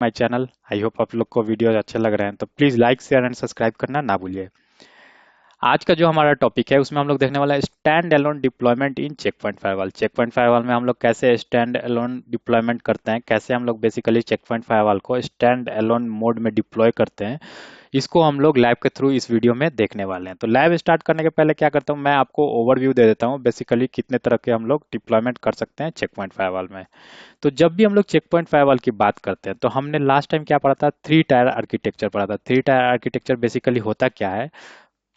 My channel. I hope आप लोग को वीडियो अच्छे लग रहे हैं, तो please like share and subscribe करना ना भूलिए। आज का जो हमारा टॉपिक है उसमें हम लोग देखने वाला है standalone deployment in Check Point firewall. Check Point firewall में हम लोग कैसे स्टैंड एलोन डिप्लॉयमेंट करते हैं, कैसे हम लोग बेसिकली चेक पॉइंट फायरवॉल को स्टैंड एलोन मोड में डिप्लॉय करते हैं, इसको हम लोग लैब के थ्रू इस वीडियो में देखने वाले हैं। तो लैब स्टार्ट करने के पहले क्या करता हूँ, मैं आपको ओवरव्यू दे देता हूँ बेसिकली कितने तरह के हम लोग डिप्लॉयमेंट कर सकते हैं चेक पॉइंट फायरवॉल में। तो जब भी हम लोग चेक पॉइंट फायरवॉल की बात करते हैं तो हमने लास्ट टाइम क्या पढ़ा था, थ्री टायर आर्किटेक्चर पढ़ा था। थ्री टायर आर्किटेक्चर बेसिकली होता क्या है,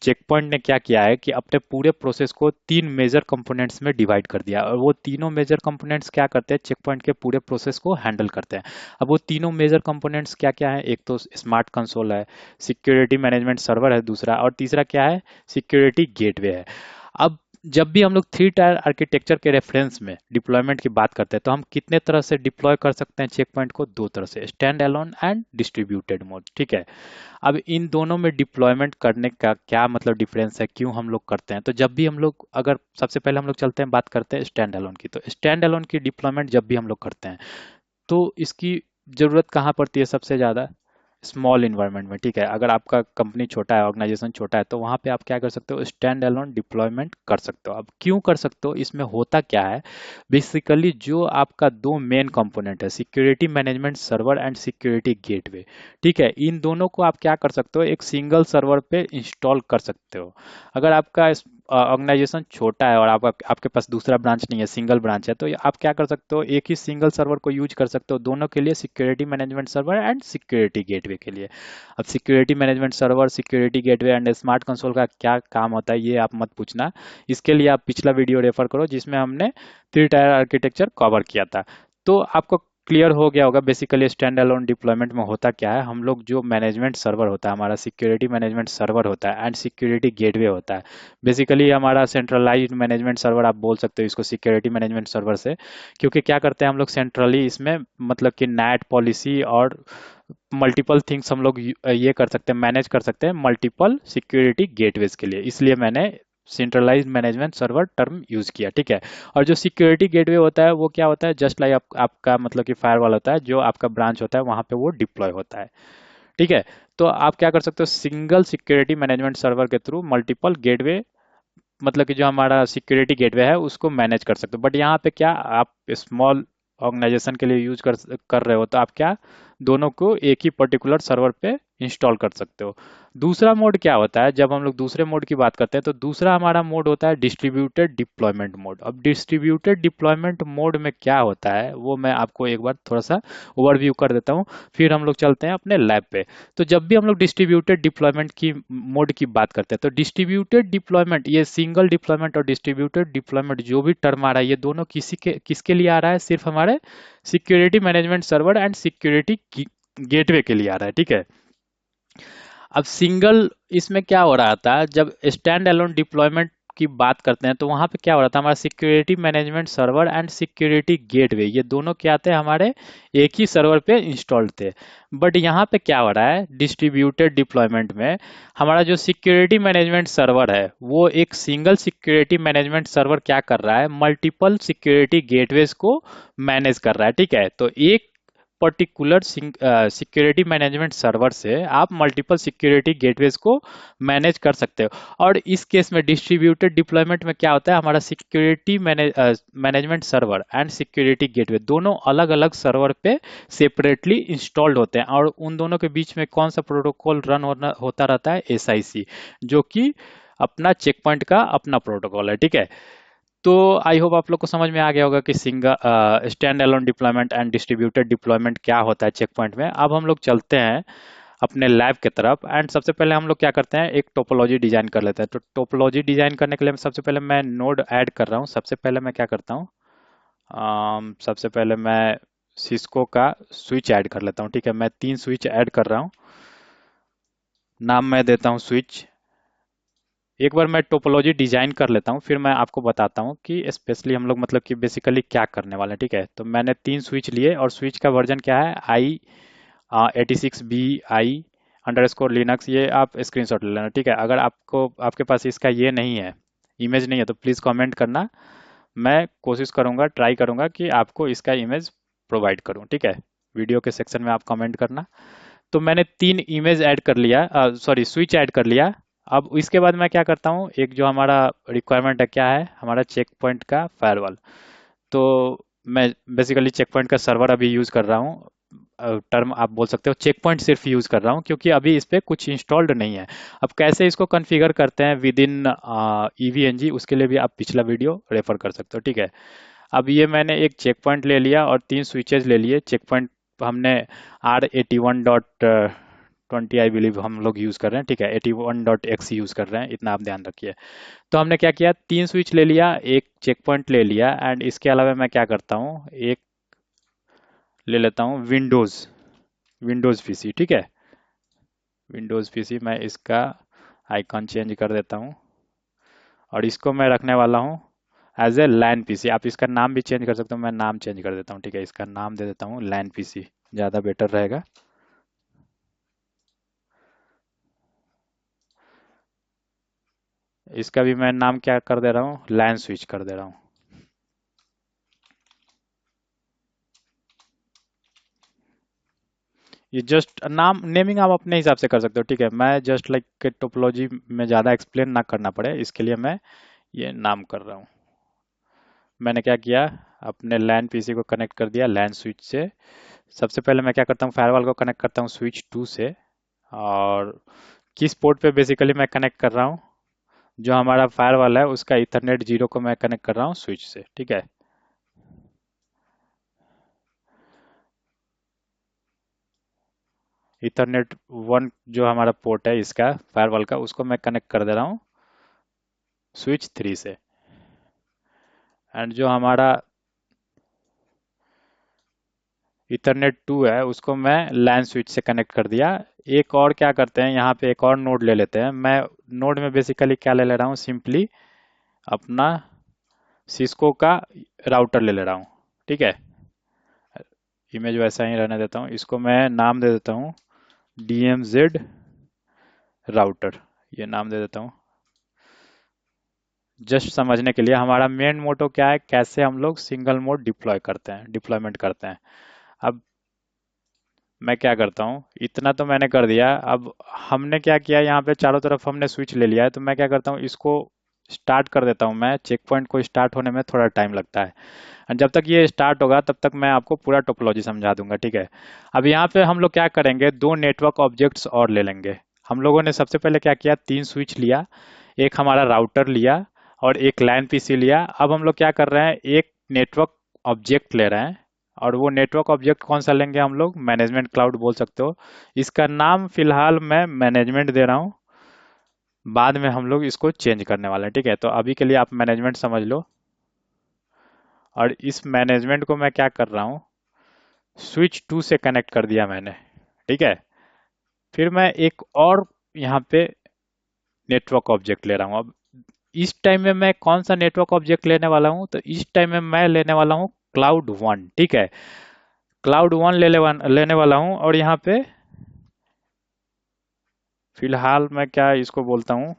चेक पॉइंट ने क्या किया है कि अपने पूरे प्रोसेस को तीन मेजर कंपोनेंट्स में डिवाइड कर दिया, और वो तीनों मेजर कंपोनेंट्स क्या करते हैं, चेक पॉइंट के पूरे प्रोसेस को हैंडल करते हैं। अब वो तीनों मेजर कंपोनेंट्स क्या क्या है, एक तो स्मार्ट कंसोल है, सिक्योरिटी मैनेजमेंट सर्वर है दूसरा, और तीसरा क्या है, सिक्योरिटी गेटवे है। अब जब भी हम लोग थ्री टायर आर्किटेक्चर के रेफरेंस में डिप्लॉयमेंट की बात करते हैं तो हम कितने तरह से डिप्लॉय कर सकते हैं चेक पॉइंट को, दो तरह से, stand alone and distributed mode. ठीक है। अब इन दोनों में डिप्लॉयमेंट करने का क्या मतलब डिफरेंस है, क्यों हम लोग करते हैं, तो जब भी हम लोग, अगर सबसे पहले हम लोग चलते हैं, बात करते हैं स्टैंड अलोन की, तो स्टैंड अलोन की डिप्लॉयमेंट जब भी हम लोग करते हैं तो इसकी ज़रूरत कहाँ पड़ती है सबसे ज़्यादा, स्मॉल इन्वायरमेंट में। ठीक है, अगर आपका कंपनी छोटा है, ऑर्गेनाइजेशन छोटा है, तो वहाँ पे आप क्या कर सकते हो, स्टैंड अलोन डिप्लॉयमेंट कर सकते हो। अब क्यों कर सकते हो, इसमें होता क्या है, बेसिकली जो आपका दो मेन कंपोनेंट है, security management server and security gateway, ठीक है, इन दोनों को आप क्या कर सकते हो, एक सिंगल सर्वर पे इंस्टॉल कर सकते हो। अगर आपका ऑर्गेनाइजेशन छोटा है और आपके पास दूसरा ब्रांच नहीं है, सिंगल ब्रांच है, तो आप क्या कर सकते हो, एक ही सिंगल सर्वर को यूज कर सकते हो दोनों के लिए, security management server and security gateway के लिए। अब security management server, security gateway and smart console का क्या काम होता है ये आप मत पूछना, इसके लिए आप पिछला वीडियो रेफर करो जिसमें हमने थ्री टायर आर्किटेक्चर कवर किया था। तो आपको क्लियर हो गया होगा बेसिकली स्टैंड अलोन डिप्लॉयमेंट में होता क्या है। हम लोग जो मैनेजमेंट सर्वर होता है हमारा, सिक्योरिटी मैनेजमेंट सर्वर होता है एंड सिक्योरिटी गेटवे होता है, बेसिकली हमारा सेंट्रलाइज्ड मैनेजमेंट सर्वर आप बोल सकते हो इसको सिक्योरिटी मैनेजमेंट सर्वर से, क्योंकि क्या करते हैं हम लोग सेंट्रली इसमें, मतलब कि नेट पॉलिसी और मल्टीपल थिंग्स हम लोग ये कर सकते हैं, मैनेज कर सकते हैं मल्टीपल सिक्योरिटी गेटवेज के लिए, इसलिए मैंने centralised management server term use किया। ठीक है। और जो सिक्योरिटी गेटवे होता है वो क्या होता है, जस्ट लाइक आपका मतलब कि फायरवॉल होता है, जो आपका ब्रांच होता है वहां पे वो डिप्लॉय होता है। ठीक है। तो आप क्या कर सकते हो, सिंगल सिक्योरिटी मैनेजमेंट सर्वर के थ्रू मल्टीपल गेटवे, मतलब कि जो हमारा सिक्योरिटी गेटवे है उसको मैनेज कर सकते हो। बट यहाँ पे क्या, आप स्मॉल ऑर्गेनाइजेशन के लिए यूज कर रहे हो तो आप क्या, दोनों को एक ही पर्टिकुलर सर्वर पे इंस्टॉल कर सकते हो। दूसरा मोड क्या होता है, जब हम लोग दूसरे मोड की बात करते हैं तो दूसरा हमारा मोड होता है डिस्ट्रीब्यूटेड डिप्लॉयमेंट मोड। अब डिस्ट्रीब्यूटेड डिप्लॉयमेंट मोड में क्या होता है वो मैं आपको एक बार थोड़ा सा ओवरव्यू कर देता हूँ, फिर हम लोग चलते हैं अपने लैब पे। तो जब भी हम लोग डिस्ट्रीब्यूटेड डिप्लॉयमेंट की मोड की बात करते हैं तो डिस्ट्रीब्यूटेड डिप्लॉयमेंट, ये सिंगल डिप्लॉयमेंट और डिस्ट्रीब्यूटेड डिप्लॉयमेंट जो भी टर्म आ रहा है ये दोनों किसके लिए आ रहा है, सिर्फ हमारे security management server and security gateway के लिए आ रहा है। ठीक है। अब सिंगल इसमें क्या हो रहा था, जब स्टैंड अलोन डिप्लॉयमेंट की बात करते हैं तो वहां पे क्या हो रहा था, हमारा security management server and security gateway ये दोनों क्या थे, हमारे एक ही सर्वर पे इंस्टॉल्ड थे। बट यहाँ पे क्या हो रहा है, डिस्ट्रीब्यूटेड डिप्लॉयमेंट में हमारा जो सिक्योरिटी मैनेजमेंट सर्वर है वो एक सिंगल सिक्योरिटी मैनेजमेंट सर्वर क्या कर रहा है, मल्टीपल सिक्योरिटी गेटवेज को मैनेज कर रहा है। ठीक है। तो एक पर्टिकुलर सिक्योरिटी मैनेजमेंट सर्वर से आप मल्टीपल सिक्योरिटी गेटवेज को मैनेज कर सकते हो। और इस केस में डिस्ट्रीब्यूटेड डिप्लॉयमेंट में क्या होता है, हमारा security management server and security gateway दोनों अलग अलग सर्वर पे सेपरेटली इंस्टॉल्ड होते हैं, और उन दोनों के बीच में कौन सा प्रोटोकॉल रन होता रहता है, एसआईसी, जो कि अपना चेक पॉइंट का अपना प्रोटोकॉल है। ठीक है। तो आई होप आप लोग को समझ में आ गया होगा कि single stand alone deployment and distributed deployment क्या होता है चेक पॉइंट में। अब हम लोग चलते हैं अपने लैब की तरफ, एंड सबसे पहले हम लोग क्या करते हैं, एक टोपोलॉजी डिजाइन कर लेते हैं। तो टोपोलॉजी डिजाइन करने के लिए सबसे पहले मैं नोड ऐड कर रहा हूँ। सबसे पहले मैं क्या करता हूँ, सबसे पहले मैं सिस्को का स्विच ऐड कर लेता हूँ। ठीक है, मैं 3 स्विच ऐड कर रहा हूँ, नाम मैं देता हूँ स्विच। एक बार मैं टोपोलॉजी डिजाइन कर लेता हूँ फिर मैं आपको बताता हूँ कि स्पेशली हम लोग मतलब कि बेसिकली क्या करने वाले हैं। ठीक है। तो मैंने 3 स्विच लिए और स्विच का वर्जन क्या है, आई 86 बी आई _लिनक्स, ये आप स्क्रीनशॉट ले लेना। ठीक है। अगर आपको आपके पास इसका ये नहीं है, इमेज नहीं है, तो प्लीज़ कमेंट करना, मैं कोशिश करूंगा, ट्राई करूंगा कि आपको इसका इमेज प्रोवाइड करूं। ठीक है। वीडियो के सेक्शन में आप कमेंट करना। तो मैंने 3 इमेज ऐड कर लिया, सॉरी स्विच ऐड कर लिया। अब इसके बाद मैं क्या करता हूँ, एक जो हमारा रिक्वायरमेंट है क्या है, हमारा चेक पॉइंट का फायरवॉल। तो मैं बेसिकली चेक पॉइंट का सर्वर अभी यूज़ कर रहा हूँ। टर्म आप बोल सकते हो, चेक पॉइंट सिर्फ यूज़ कर रहा हूँ क्योंकि अभी इस पे कुछ इंस्टॉल्ड नहीं है। अब कैसे इसको कॉन्फ़िगर करते हैं विद इन ईवीएनजी, उसके लिए भी आप पिछला वीडियो रेफर कर सकते हो, ठीक है। अब ये मैंने एक चेक पॉइंट ले लिया और 3 स्विचेज ले लिए। चेक पॉइंट हमने R81.20 आई बिलीव हम लोग यूज़ कर रहे हैं, ठीक है, 81.x यूज़ कर रहे हैं, इतना आप ध्यान रखिए। तो हमने क्या किया, 3 स्विच ले लिया, एक चेक पॉइंट ले लिया, एंड इसके अलावा मैं क्या करता हूँ, एक ले लेता हूँ विंडोज़ पीसी, ठीक है। विंडोज़ पीसी मैं इसका आइकॉन चेंज कर देता हूँ और इसको मैं रखने वाला हूँ एज ए लैन पीसी। आप इसका नाम भी चेंज कर सकते हो, मैं नाम चेंज कर देता हूँ, ठीक है। इसका नाम दे देता हूँ लैन पीसी, ज़्यादा बेटर रहेगा। इसका भी मैं नाम क्या कर दे रहा हूँ, लैन स्विच कर दे रहा हूँ। ये जस्ट नाम नेमिंग आप अपने हिसाब से कर सकते हो, ठीक है। मैं जस्ट लाइक टोपोलॉजी में ज़्यादा एक्सप्लेन ना करना पड़े, इसके लिए मैं ये नाम कर रहा हूँ। मैंने क्या किया, अपने लैन पीसी को कनेक्ट कर दिया लैन स्विच से। सबसे पहले मैं क्या करता हूँ, फायरवॉल को कनेक्ट करता हूँ स्विच 2 से। और किस पोर्ट पे बेसिकली मैं कनेक्ट कर रहा हूँ, जो हमारा फायरवॉल है उसका इथरनेट 0 को मैं कनेक्ट कर रहा हूँ स्विच से, ठीक है। इथरनेट 1 जो हमारा पोर्ट है इसका फायरवॉल का, उसको मैं कनेक्ट कर दे रहा हूँ स्विच 3 से। एंड जो हमारा इथरनेट 2 है उसको मैं लैन स्विच से कनेक्ट कर दिया। एक और क्या करते हैं, यहाँ पे एक और नोड ले लेते हैं। मैं नोड में बेसिकली क्या ले ले रहा हूँ, सिंपली अपना सिस्को का राउटर ले ले रहा हूँ, ठीक है। इमेज वैसा ही रहने देता हूँ, इसको मैं नाम दे देता हूँ DMZ राउटर, ये नाम दे देता हूँ जस्ट समझने के लिए। हमारा मेन मोटो क्या है, कैसे हम लोग सिंगल मोड डिप्लॉय करते हैं, डिप्लॉयमेंट करते हैं। अब मैं क्या करता हूँ, इतना तो मैंने कर दिया। अब हमने क्या किया, यहाँ पे चारों तरफ हमने स्विच ले लिया है, तो मैं क्या करता हूँ, इसको स्टार्ट कर देता हूँ। मैं चेक पॉइंट को स्टार्ट होने में थोड़ा टाइम लगता है, और जब तक ये स्टार्ट होगा तब तक मैं आपको पूरा टोपोलॉजी समझा दूंगा, ठीक है। अब यहाँ पे हम लोग क्या करेंगे, 2 नेटवर्क ऑब्जेक्ट्स और ले लेंगे। हम लोगों ने सबसे पहले क्या किया, 3 स्विच लिया, एक हमारा राउटर लिया और एक लैन पीसी लिया। अब हम लोग क्या कर रहे हैं, एक नेटवर्क ऑब्जेक्ट ले रहे हैं, और वो नेटवर्क ऑब्जेक्ट कौन सा लेंगे, हम लोग मैनेजमेंट क्लाउड बोल सकते हो। इसका नाम फिलहाल मैं मैनेजमेंट दे रहा हूँ, बाद में हम लोग इसको चेंज करने वाले हैं, ठीक है। तो अभी के लिए आप मैनेजमेंट समझ लो। और इस मैनेजमेंट को मैं क्या कर रहा हूँ, स्विच 2 से कनेक्ट कर दिया मैंने, ठीक है। फिर मैं एक और यहाँ पे नेटवर्क ऑब्जेक्ट ले रहा हूँ। अब इस टाइम में मैं कौन सा नेटवर्क ऑब्जेक्ट लेने वाला हूँ, तो इस टाइम में मैं लेने वाला हूँ क्लाउड 1, ठीक है। क्लाउड 1 लेने वाला हूँ, और यहाँ पे फिलहाल मैं क्या इसको बोलता हूँ,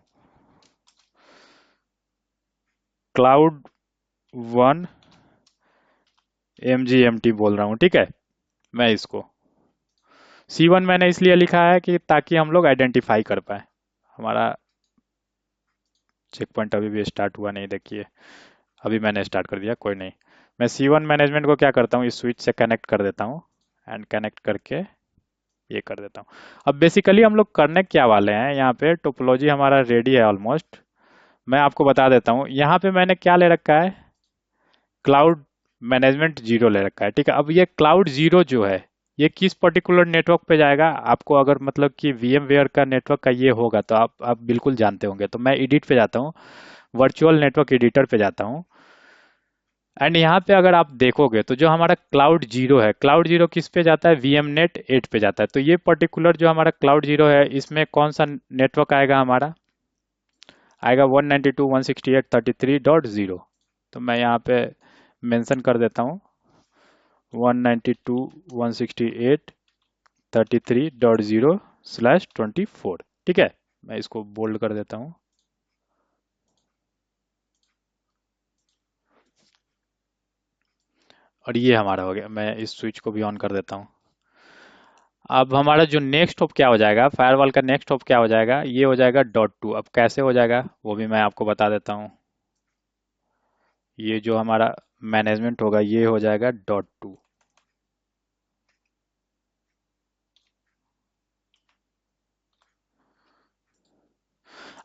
क्लाउड 1 MGMT बोल रहा हूँ, ठीक है। मैं इसको C1 मैंने इसलिए लिखा है कि ताकि हम लोग आइडेंटिफाई कर पाए। हमारा चेक पॉइंट अभी भी स्टार्ट हुआ नहीं, देखिए अभी मैंने स्टार्ट कर दिया, कोई नहीं। मैं C1 मैनेजमेंट को क्या करता हूँ, इस स्विच से कनेक्ट कर देता हूँ, एंड कनेक्ट करके ये कर देता हूँ। अब बेसिकली हम लोग करने क्या वाले हैं, यहाँ पे टोपोलॉजी हमारा रेडी है ऑलमोस्ट। मैं आपको बता देता हूँ, यहाँ पे मैंने क्या ले रखा है, क्लाउड मैनेजमेंट 0 ले रखा है, ठीक है। अब ये क्लाउड 0 जो है, ये किस पर्टिकुलर नेटवर्क पे जाएगा, आपको अगर मतलब कि VMware का नेटवर्क का ये होगा तो आप बिल्कुल जानते होंगे। तो मैं एडिट पे जाता हूँ, वर्चुअल नेटवर्क एडिटर पे जाता हूँ, एंड यहाँ पे अगर आप देखोगे तो जो हमारा क्लाउड 0 है, क्लाउड 0 किस पे जाता है, VMnet 8 पे जाता है। तो ये पर्टिकुलर जो हमारा क्लाउड 0 है, इसमें कौन सा नेटवर्क आएगा, हमारा आएगा 192.168.33.0। तो मैं यहाँ पे मेंशन कर देता हूँ 192.168.33.0/24, ठीक है। मैं इसको बोल्ड कर देता हूँ, और ये हमारा हो गया। मैं इस स्विच को भी ऑन कर देता हूँ। अब हमारा जो नेक्स्ट हॉप क्या हो जाएगा, फायरवॉल का नेक्स्ट हॉप क्या हो जाएगा, ये हो जाएगा .2। अब कैसे हो जाएगा वो भी मैं आपको बता देता हूँ। ये जो हमारा मैनेजमेंट होगा ये हो जाएगा .2।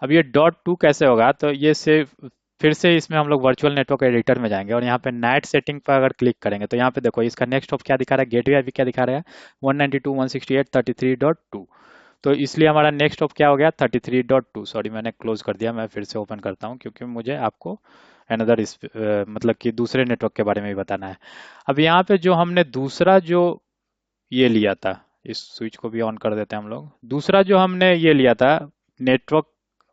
अब ये .2 कैसे होगा, तो ये सिर्फ फिर से इसमें हम लोग वर्चुअल नेटवर्क एडिटर में जाएंगे और यहाँ पे नाइट सेटिंग पर अगर क्लिक करेंगे तो यहाँ पे देखो इसका नेक्स्ट हॉप क्या दिखा रहा है, गेटवे आईपी क्या दिखा रहा है, 192.168.33.2। तो इसलिए हमारा नेक्स्ट हॉप क्या हो गया, 33.2। सॉरी मैंने क्लोज कर दिया, मैं फिर से ओपन करता हूँ क्योंकि मुझे आपको अनदर मतलब कि दूसरे नेटवर्क के बारे में भी बताना है। अब यहाँ पे जो हमने दूसरा जो ये लिया था, इस स्विच को भी ऑन कर देते हैं हम लोग। दूसरा जो हमने ये लिया था नेटवर्क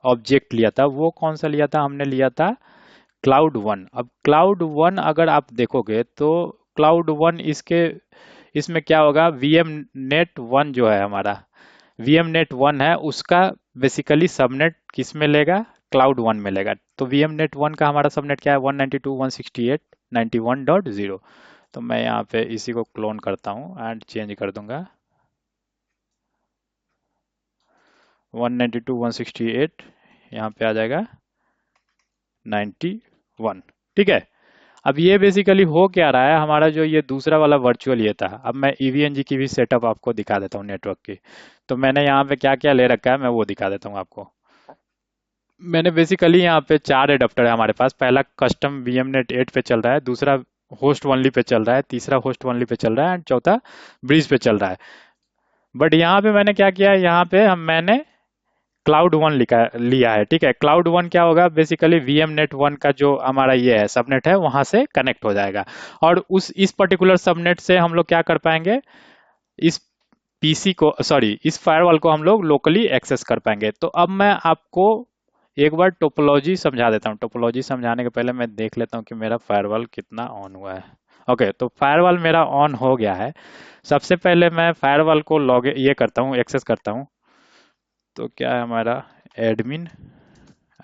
ऑब्जेक्ट लिया था, वो कौन सा लिया था, हमने लिया था क्लाउड वन। अब क्लाउड वन अगर आप देखोगे तो क्लाउड वन इसमें क्या होगा, वीएम नेट वन जो है हमारा, वीएम नेट वन है उसका बेसिकली सबनेट किस में लेगा, क्लाउड वन में लेगा। तो वीएम नेट वन का हमारा सबनेट क्या है, 192.168.91.0। तो मैं यहाँ पे इसी को क्लोन करता हूँ एंड चेंज कर दूंगा 192.168, यहाँ पे आ जाएगा 91। ठीक है। अब ये बेसिकली हो क्या रहा है, हमारा जो ये दूसरा वाला वर्चुअल ये था, अब मैं ईवीएनजी की भी सेटअप आपको दिखा देता हूँ नेटवर्क की। तो मैंने यहाँ पे क्या क्या ले रखा है मैं वो दिखा देता हूँ आपको। मैंने बेसिकली यहाँ पे 4 एडाप्टर है हमारे पास। पहला कस्टम वीएमनेट 8 पे चल रहा है, दूसरा होस्ट ओनली पे चल रहा है, तीसरा होस्ट ओनली पे चल रहा है एंड चौथा ब्रिज पे चल रहा है। बट यहाँ पे मैंने क्या किया है, यहाँ पे मैंने क्लाउड वन लिया है। ठीक है, क्लाउड वन क्या होगा, बेसिकली वीएम नेट वन का जो हमारा ये है सबनेट है वहां से कनेक्ट हो जाएगा और उस इस पर्टिकुलर सबनेट से हम लोग क्या कर पाएंगे, इस पीसी को सॉरी इस फायरवॉल को हम लोग लोकली एक्सेस कर पाएंगे। तो अब मैं आपको एक बार टोपोलॉजी समझा देता हूँ। टोपोलॉजी समझाने के पहले मैं देख लेता हूँ कि मेरा फायरवॉल कितना ऑन हुआ है। ओके, तो फायरवॉल मेरा ऑन हो गया है। सबसे पहले मैं फायरवॉल को लॉग ये करता हूँ, एक्सेस करता हूँ। तो क्या है हमारा एडमिन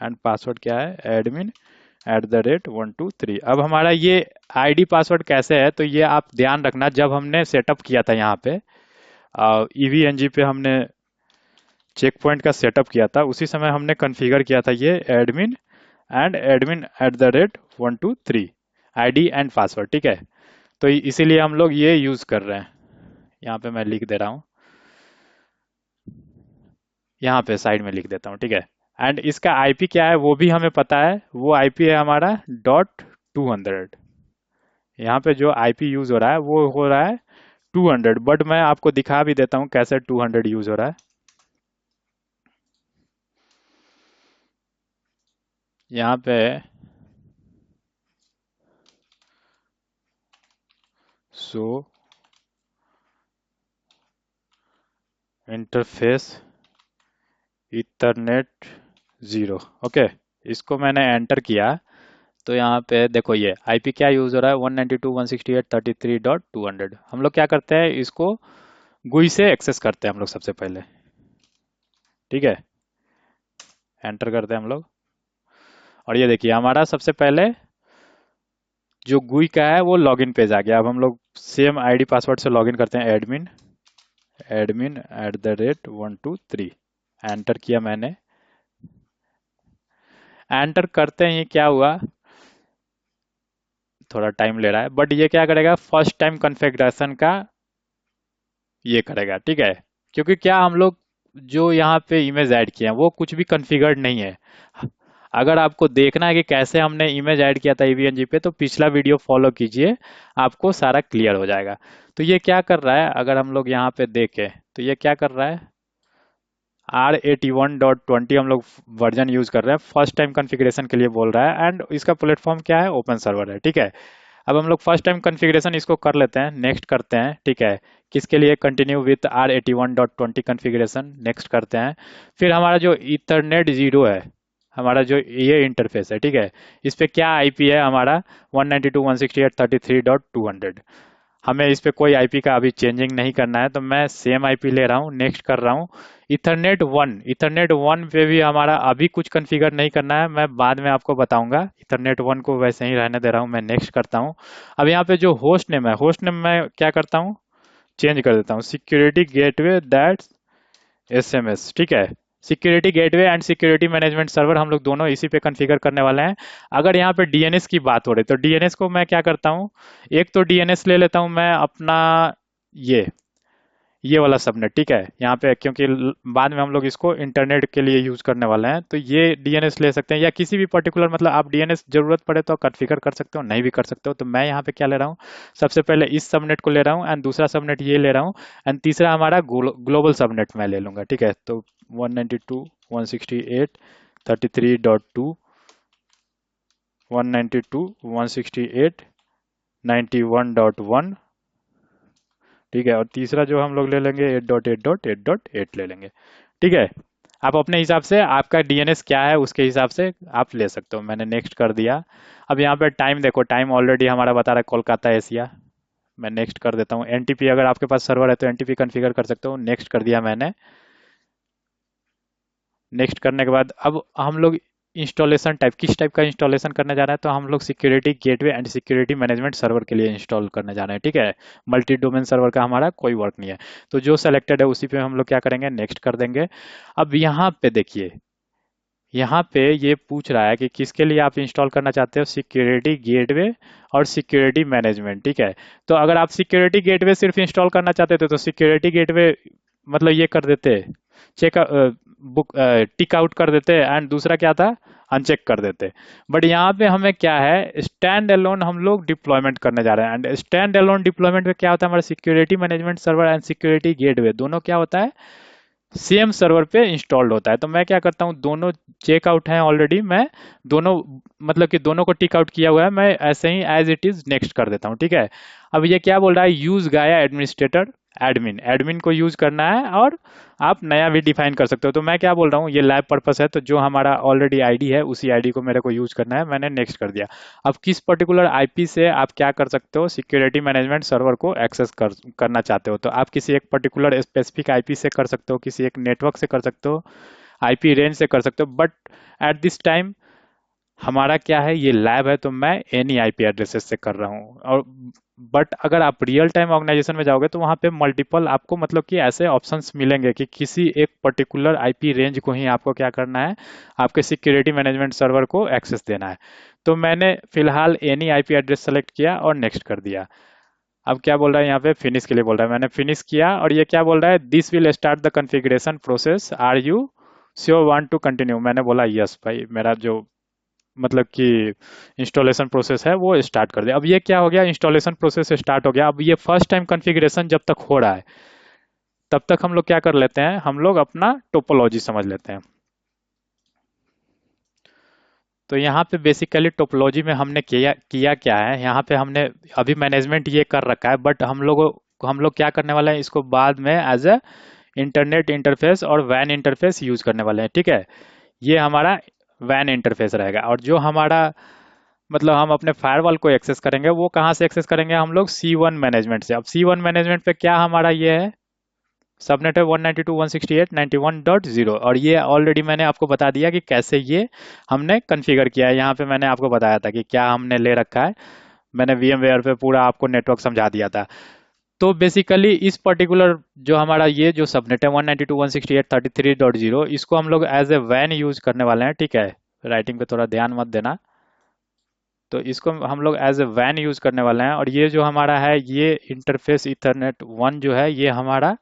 एंड पासवर्ड क्या है, admin@123। अब हमारा ये आईडी पासवर्ड कैसे है, तो ये आप ध्यान रखना, जब हमने सेटअप किया था यहाँ पे ईवीएनजी पे हमने चेक पॉइंट का सेटअप किया था, उसी समय हमने कॉन्फ़िगर किया था ये admin@123 आईडी एंड पासवर्ड। ठीक है, तो इसीलिए हम लोग ये यूज कर रहे हैं। यहाँ पे मैं लिख दे रहा हूँ, यहाँ पे साइड में लिख देता हूँ। ठीक है, एंड इसका आईपी क्या है वो भी हमें पता है, वो आईपी है हमारा .200। यहाँ पे जो आईपी यूज हो रहा है वो हो रहा है 200। बट मैं आपको दिखा भी देता हूँ कैसे 200 यूज हो रहा है। यहाँ पे सो इंटरफेस इथरनेट 0। ओके, इसको मैंने एंटर किया तो यहाँ पे देखो ये आईपी क्या यूज हो रहा है, 192.168.33.200। हम लोग क्या करते हैं, इसको गुई से एक्सेस करते हैं हम लोग सबसे पहले। ठीक है, एंटर करते हैं हम लोग और ये देखिए हमारा सबसे पहले जो गुई का है वो लॉगिन पेज आ गया। अब हम लोग सेम आईडी पासवर्ड से लॉगिन करते हैं, admin@123। एंटर किया मैंने। एंटर करते ही क्या हुआ, थोड़ा टाइम ले रहा है बट ये क्या करेगा, फर्स्ट टाइम कॉन्फ़िगरेशन का ये करेगा। ठीक है, क्योंकि क्या हम लोग जो यहाँ पे इमेज ऐड किए हैं वो कुछ भी कॉन्फ़िगर्ड नहीं है। अगर आपको देखना है कि कैसे हमने इमेज ऐड किया था ईवीएनजी पे तो पिछला वीडियो फॉलो कीजिए, आपको सारा क्लियर हो जाएगा। तो ये क्या कर रहा है, अगर हम लोग यहाँ पे देखें तो ये क्या कर रहा है, R81.20 हम लोग वर्जन यूज कर रहे हैं, फर्स्ट टाइम कॉन्फ़िगरेशन के लिए बोल रहा है एंड इसका प्लेटफॉर्म क्या है, ओपन सर्वर है। ठीक है, अब हम लोग फर्स्ट टाइम कॉन्फ़िगरेशन इसको कर लेते हैं, नेक्स्ट करते हैं। ठीक है, किसके लिए, continue with R81.20 configuration, next करते हैं। फिर हमारा जो ईथरनेट 0 है, हमारा जो ये इंटरफेस है, ठीक है, इस पे क्या आईपी है हमारा, 192.168.33.200। हमें इस पे कोई आईपी का अभी चेंजिंग नहीं करना है तो मैं सेम आईपी ले रहा हूँ, नेक्स्ट कर रहा हूँ। ईथरनेट 1 पे भी हमारा अभी कुछ कॉन्फ़िगर नहीं करना है, मैं बाद में आपको बताऊंगा। ईथरनेट 1 को वैसे ही रहने दे रहा हूँ, मैं नेक्स्ट करता हूँ। अब यहाँ पे जो होस्ट नेम है, होस्ट नेम मैं क्या करता हूँ, चेंज कर देता हूँ, सिक्योरिटी गेटवे दैट एसएमएस, ठीक है। Security gateway and security management server हम लोग दोनों इसी पे कॉन्फ़िगर करने वाले हैं। अगर यहाँ पे डीएनएस की बात हो रही है तो डीएनएस को मैं क्या करता हूँ, एक तो डीएनएस ले लेता हूँ मैं अपना, ये ये वाला सबनेट, ठीक है। यहाँ पे क्योंकि बाद में हम लोग इसको इंटरनेट के लिए यूज करने वाले हैं, तो ये डीएनएस ले सकते हैं, या किसी भी पर्टिकुलर, मतलब आप डीएनएस जरूरत पड़े तो कॉन्फ़िगर कर सकते हो, नहीं भी कर सकते हो। तो मैं यहाँ पे क्या ले रहा हूँ, सबसे पहले इस सबनेट को ले रहा हूँ, एंड दूसरा सबनेट ये ले रहा हूँ, एंड तीसरा हमारा ग्लोबल सबनेट मैं ले लूंगा, ठीक है। तो 192.168.33.2, 192.168.91.1, ठीक है। और तीसरा जो हम लोग ले लेंगे 8.8.8.8 ले लेंगे, ठीक है। आप अपने हिसाब से, आपका डीएनएस क्या है उसके हिसाब से आप ले सकते हो। मैंने नेक्स्ट कर दिया। अब यहाँ पे टाइम देखो, टाइम ऑलरेडी हमारा बता रहा है कोलकाता एशिया। मैं नेक्स्ट कर देता हूँ। एनटीपी अगर आपके पास सर्वर है तो एनटीपी कॉन्फ़िगर कर सकते हो, नेक्स्ट कर दिया मैंने। नेक्स्ट करने के बाद अब हम लोग इंस्टॉलेशन टाइप, किस टाइप का इंस्टॉलेशन करने जा रहे हैं, तो हम लोग security gateway and security management server के लिए इंस्टॉल करने जा रहे हैं, ठीक है। मल्टी डोमेन सर्वर का हमारा कोई वर्क नहीं है, तो जो सेलेक्टेड है उसी पे हम लोग क्या करेंगे, नेक्स्ट कर देंगे। अब यहाँ पे देखिए, यहाँ पे ये पूछ रहा है कि किसके लिए आप इंस्टॉल करना चाहते हो, सिक्योरिटी गेटवे और सिक्योरिटी मैनेजमेंट, ठीक है। तो अगर आप सिक्योरिटी गेटवे सिर्फ इंस्टॉल करना चाहते थे तो सिक्योरिटी गेटवे मतलब ये कर देते, चेक बुक टिक आउट कर देते, एंड दूसरा क्या था, अनचेक कर देते। बट यहाँ पे हमें क्या है, स्टैंड अलोन हम लोग डिप्लॉयमेंट करने जा रहे हैं, एंड स्टैंड अलोन डिप्लॉयमेंट में क्या होता है, हमारा security management server and security gateway दोनों क्या होता है, सेम सर्वर पे इंस्टॉल्ड होता है। तो मैं क्या करता हूँ, दोनों चेकआउट हैं ऑलरेडी, मैं दोनों, मतलब कि दोनों को टिक आउट किया हुआ है, मैं ऐसे ही एज इट इज नेक्स्ट कर देता हूँ, ठीक है। अब ये क्या बोल रहा है, यूज गाया एडमिनिस्ट्रेटर एडमिन, एडमिन को यूज करना है, और आप नया भी डिफाइन कर सकते हो। तो मैं क्या बोल रहा हूँ, ये लैब पर्पस है, तो जो हमारा ऑलरेडी आईडी है उसी आईडी को मेरे को यूज करना है, मैंने नेक्स्ट कर दिया। अब किस पर्टिकुलर आईपी से आप क्या कर सकते हो, सिक्योरिटी मैनेजमेंट सर्वर को एक्सेस करना चाहते हो, तो आप किसी एक पर्टिकुलर स्पेसिफिक आईपी से कर सकते हो, किसी एक नेटवर्क से कर सकते हो, आईपी रेंज से कर सकते हो। बट एट दिस टाइम हमारा क्या है, ये लैब है, तो मैं एनी आईपी एड्रेसेस से कर रहा हूँ। और बट अगर आप रियल टाइम ऑर्गेनाइजेशन में जाओगे तो वहाँ पे मल्टीपल आपको, मतलब कि ऐसे ऑप्शंस मिलेंगे कि किसी एक पर्टिकुलर आईपी रेंज को ही आपको क्या करना है, आपके सिक्योरिटी मैनेजमेंट सर्वर को एक्सेस देना है। तो मैंने फिलहाल एनी आईपी एड्रेस सेलेक्ट किया और नेक्स्ट कर दिया। अब क्या बोल रहा है यहाँ पे, फिनिश के लिए बोल रहा है, मैंने फिनिश किया, और ये क्या बोल रहा है, this will start the configuration process, are you sure want to continue. मैंने बोला यस भाई, मेरा जो मतलब कि इंस्टॉलेशन प्रोसेस है वो स्टार्ट कर दे। अब ये क्या हो गया, इंस्टॉलेशन प्रोसेस स्टार्ट हो गया। अब ये फर्स्ट टाइम कॉन्फ़िगरेशन जब तक हो रहा है तब तक हम लोग क्या कर लेते हैं, हम लोग अपना टोपोलॉजी समझ लेते हैं। तो यहाँ पे बेसिकली टोपोलॉजी में हमने किया किया क्या है, यहाँ पे हमने अभी मैनेजमेंट ये कर रखा है, बट हम लोग क्या करने वाले हैं, इसको बाद में एज ए इंटरनेट इंटरफेस और वैन इंटरफेस यूज करने वाले हैं, ठीक है। ये हमारा वैन इंटरफेस रहेगा, और जो हमारा, मतलब हम अपने फायरवॉल को एक्सेस करेंगे, वो कहाँ से एक्सेस करेंगे, हम लोग C1 मैनेजमेंट से। अब C1 मैनेजमेंट पे क्या हमारा ये है, सबनेट है 192.168.91.0, और ये ऑलरेडी मैंने आपको बता दिया कि कैसे ये हमने कॉन्फ़िगर किया है। यहाँ पे मैंने आपको बताया था कि क्या हमने ले रखा है, मैंने VMware पे पूरा आपको नेटवर्क समझा दिया था। तो बेसिकली इस पर्टिकुलर जो हमारा ये जो सबनेट है 192.168.33.0, इसको हम लोग एज ए वैन यूज करने वाले हैं, ठीक है। राइटिंग पे थोड़ा ध्यान मत देना। तो इसको हम लोग एज ए वैन यूज करने वाले हैं, और ये जो हमारा है, ये इंटरफेस ईथरनेट 1 जो है, ये हमारा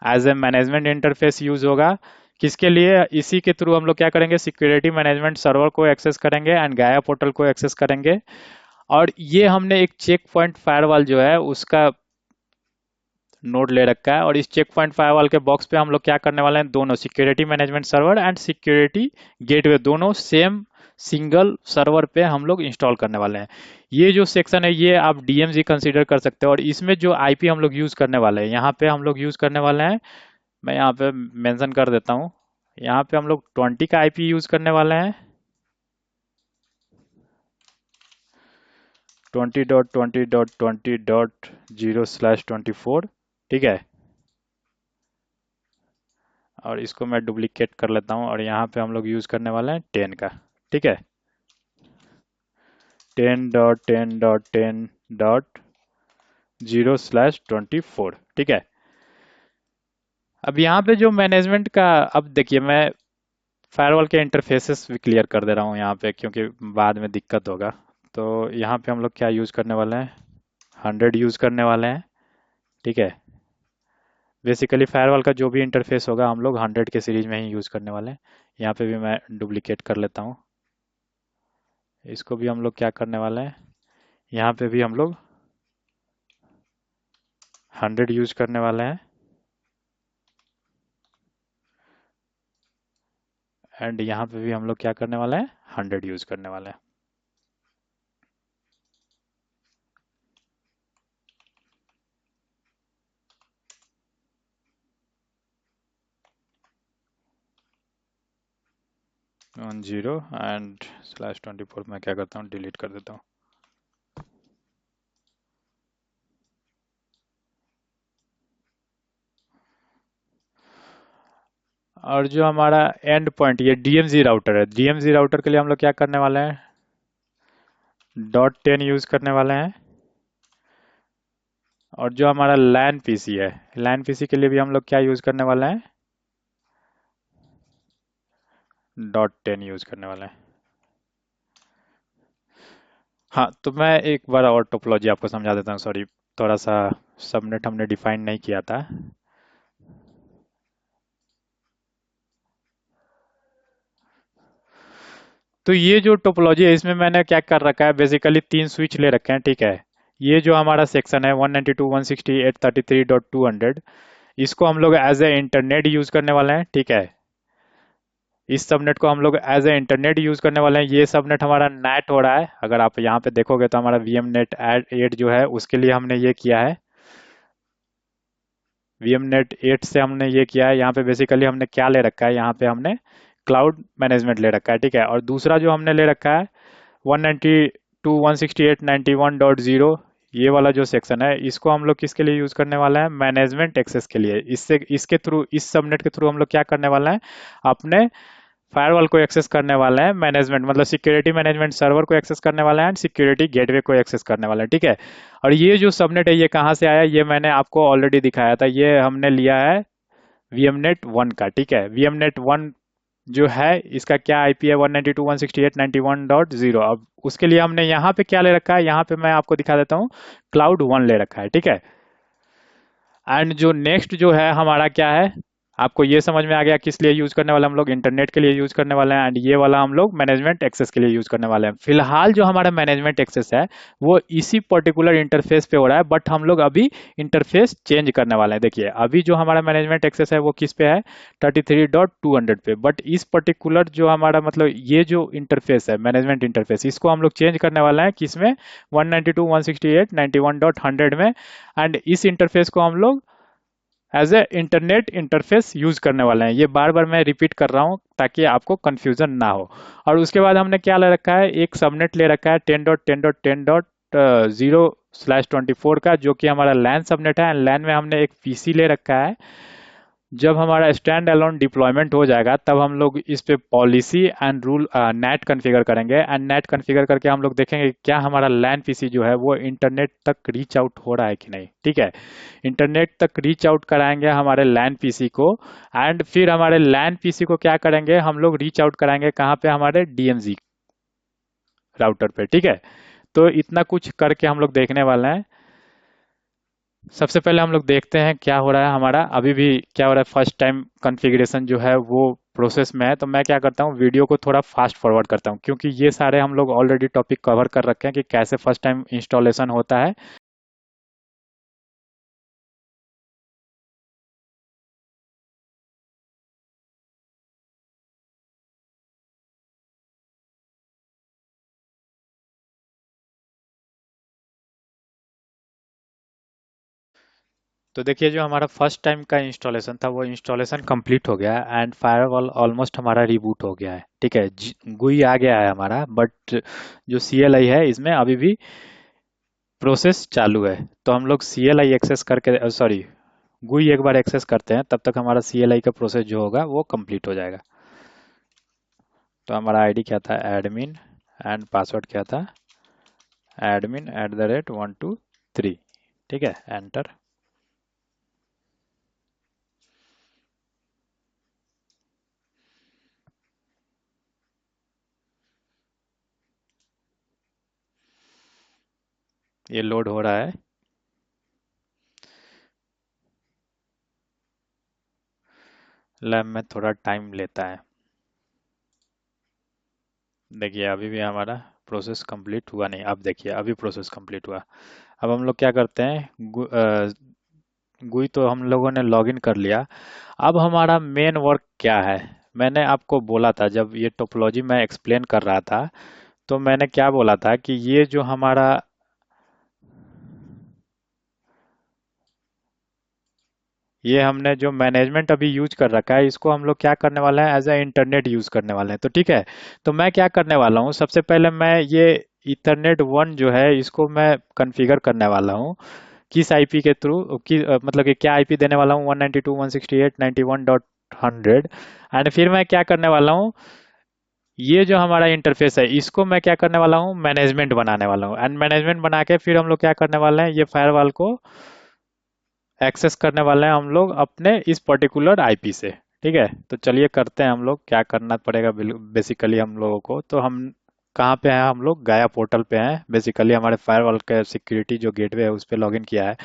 as a management interface use होगा। किसके लिए, इसी के थ्रू हम लोग क्या करेंगे, सिक्योरिटी मैनेजमेंट सर्वर को एक्सेस करेंगे एंड गाया पोर्टल को एक्सेस करेंगे। और ये हमने एक चेक पॉइंट फायरवॉल जो है उसका नोड ले रखा है, और इस चेक पॉइंट फायरवॉल के बॉक्स पे हम लोग क्या करने वाले हैं, दोनों security management server and security gateway दोनों सेम सिंगल सर्वर पे हम लोग इंस्टॉल करने वाले हैं। ये जो सेक्शन है ये आप डीएमजी कंसीडर कर सकते हो, और इसमें जो आईपी हम लोग यूज करने वाले हैं, यहाँ पे हम लोग यूज करने वाले हैं, मैं यहाँ पे मेंशन कर देता हूँ, यहाँ पे हम लोग 20 का आईपी यूज करने वाले हैं, 20.20.20.0/24, ठीक है। और इसको मैं डुप्लीकेट कर लेता हूँ, और यहाँ पे हम लोग यूज करने वाले हैं 10 का, ठीक है। 10.10.10.0/24, ठीक है। अब यहाँ पे जो मैनेजमेंट का, अब देखिए मैं फायरवॉल के इंटरफेसेस भी क्लियर कर दे रहा हूँ यहाँ पे, क्योंकि बाद में दिक्कत होगा। तो यहाँ पे हम लोग क्या यूज़ करने वाले हैं, 100 यूज़ करने वाले हैं, ठीक है। बेसिकली फायरवॉल का जो भी इंटरफेस होगा हम लोग 100 के सीरीज में ही यूज़ करने वाले हैं। यहाँ पे भी मैं डुप्लीकेट कर लेता हूँ। इसको भी हम लोग क्या करने वाले हैं, यहाँ पे भी हम लोग 100 यूज़ करने वाले हैं, एंड यहाँ पे भी हम लोग क्या करने वाले हैं, 100 यूज़ करने वाले हैं। ऑन 0 एंड /24 मैं क्या करता हूँ, डिलीट कर देता हूँ। और जो हमारा एंड पॉइंट, ये DMZ राउटर है, DMZ राउटर के लिए हम लोग क्या करने वाले हैं, .10 यूज करने वाले हैं। और जो हमारा LAN PC है, LAN PC के लिए भी हम लोग क्या यूज करने वाले हैं, .10 यूज करने वाले हैं। हाँ, तो मैं एक बार और टोपोलॉजी आपको समझा देता हूँ, सॉरी, थोड़ा सा सबनेट हमने डिफाइन नहीं किया था। तो ये जो टोपोलॉजी है इसमें मैंने क्या कर रखा है, बेसिकली 3 स्विच ले रखे हैं, ठीक है। ये जो हमारा सेक्शन है 192.168.33.200, इसको हम लोग एज ए इंटरनेट यूज करने वाले हैं, ठीक है। इस सबनेट को हम लोग एज ए इंटरनेट यूज करने वाले हैं। ये सबनेट हमारा नेट हो रहा है, अगर आप यहाँ पे देखोगे तो हमारा VMnet 8 जो है उसके लिए हमने ये किया है, VMnet 8 से हमने ये किया है। यहाँ पे बेसिकली हमने क्या ले रखा है, यहाँ पे हमने क्लाउड मैनेजमेंट ले रखा है, ठीक है। और दूसरा जो हमने ले रखा है 192.168.91.0, ये वाला जो सेक्शन है इसको हम लोग किसके लिए यूज करने वाला है, मैनेजमेंट एक्सेस के लिए। इससे इसके थ्रू, इस सबनेट के थ्रू हम लोग क्या करने वाला है, अपने फायरवॉल को एक्सेस करने वाले हैं, मैनेजमेंट मतलब सिक्योरिटी मैनेजमेंट सर्वर को एक्सेस करने वाले हैं एंड सिक्योरिटी गेटवे को एक्सेस करने वाले हैं, ठीक है। और ये जो सबनेट है ये कहाँ से आया, ये मैंने आपको ऑलरेडी दिखाया था, ये हमने लिया है VMnet 1 का, ठीक है। VMnet 1 जो है इसका क्या IP है, 192.168.91.0। अब उसके लिए हमने यहाँ पे क्या ले रखा है, यहाँ पे मैं आपको दिखा देता हूँ, क्लाउड 1 ले रखा है, ठीक है। एंड जो नेक्स्ट जो है हमारा क्या है, आपको ये समझ में आ गया किस लिए यूज करने वाले हम लोग, इंटरनेट के लिए यूज करने वाले हैं, एंड ये वाला हम लोग मैनेजमेंट एक्सेस के लिए यूज करने वाले हैं। फिलहाल जो हमारा मैनेजमेंट एक्सेस है वो इसी पर्टिकुलर इंटरफेस पे हो रहा है, बट हम लोग अभी इंटरफेस चेंज करने वाले हैं। देखिए अभी जो हमारा मैनेजमेंट एक्सेस है वो किस पे है, 33.200 पे, बट इस पर्टिकुलर जो हमारा मतलब ये जो इंटरफेस है मैनेजमेंट इंटरफेस, इसको हम लोग चेंज करने वाले हैं किसमें, 192.168.91.100 में। एंड इस इंटरफेस को हम लोग as a internet interface use करने वाले हैं। ये बार बार मैं रिपीट कर रहा हूँ ताकि आपको कंफ्यूजन ना हो। और उसके बाद हमने क्या ले रखा है, एक सबनेट ले रखा है 10.10.10.0/24 का, जो कि हमारा लैन सबनेट है। लैन में हमने एक पीसी ले रखा है। जब हमारा स्टैंड अलोन डिप्लॉयमेंट हो जाएगा तब हम लोग इस पे policy and rule net configure करेंगे, एंड नेट कॉन्फ़िगर करके हम लोग देखेंगे क्या हमारा लैन पीसी जो है वो इंटरनेट तक रीच आउट हो रहा है कि नहीं, ठीक है। इंटरनेट तक रीच आउट कराएंगे हमारे लैन पीसी को, एंड फिर हमारे लैन पीसी को क्या करेंगे, हम लोग रीच आउट कराएंगे कहाँ पे, हमारे DMZ राउटर पे, ठीक है। तो इतना कुछ करके हम लोग देखने वाले हैं। सबसे पहले हम लोग देखते हैं क्या हो रहा है हमारा, अभी भी क्या हो रहा है, फर्स्ट टाइम कॉन्फ़िगरेशन जो है वो प्रोसेस में है। तो मैं क्या करता हूँ, वीडियो को थोड़ा फास्ट फॉरवर्ड करता हूँ, क्योंकि ये सारे हम लोग ऑलरेडी टॉपिक कवर कर रखे हैं कि कैसे फर्स्ट टाइम इंस्टॉलेशन होता है। तो देखिए जो हमारा फर्स्ट टाइम का इंस्टॉलेशन था वो इंस्टॉलेशन कंप्लीट हो गया है, एंड फायरवॉल ऑलमोस्ट हमारा रिबूट हो गया है, ठीक है। GUI आ गया है हमारा, बट जो CLI है इसमें अभी भी प्रोसेस चालू है। तो हम लोग CLI एक्सेस करके, सॉरी, GUI एक बार एक्सेस करते हैं, तब तक हमारा CLI का प्रोसेस जो होगा वो कंप्लीट हो जाएगा। तो हमारा ID क्या था, एडमिन, एंड पासवर्ड क्या था, admin@123, ठीक है, एंटर। ये लोड हो रहा है। लैब में थोड़ा टाइम लेता है। देखिए अभी भी हमारा प्रोसेस कंप्लीट हुआ नहीं। अब देखिए अभी प्रोसेस कंप्लीट हुआ। अब हम लोग क्या करते हैं, GUI तो हम लोगों ने लॉगिन कर लिया। अब हमारा मेन वर्क क्या है? मैंने आपको बोला था जब ये टोपोलॉजी मैं एक्सप्लेन कर रहा था, तो मैंने क्या बोला था कि ये जो हमारा, ये हमने जो मैनेजमेंट अभी यूज कर रखा है, इसको हम लोग क्या करने वाले हैं, एज ए इंटरनेट यूज करने वाले हैं। तो ठीक है, तो मैं क्या करने वाला हूँ, सबसे पहले मैं ये ईथरनेट 1 जो है इसको मैं कॉन्फ़िगर करने वाला हूँ। किस आईपी के थ्रू, मतलब कि क्या आईपी देने वाला हूँ, 192.168.91.100। एंड फिर मैं क्या करने वाला हूँ, ये जो हमारा इंटरफेस है इसको मैं क्या करने वाला हूँ, मैनेजमेंट बनाने वाला हूँ। एंड मैनेजमेंट बना के फिर हम लोग क्या करने वाले हैं, ये फायरवॉल को एक्सेस करने वाले हैं हम लोग अपने इस पर्टिकुलर आईपी से। ठीक है, तो चलिए करते हैं हम लोग, क्या करना पड़ेगा बेसिकली हम लोगों को। तो हम कहाँ पे हैं, हम लोग गाया पोर्टल पे हैं। बेसिकली हमारे फायरवॉल का सिक्योरिटी जो गेटवे है उस पे लॉगिन किया है।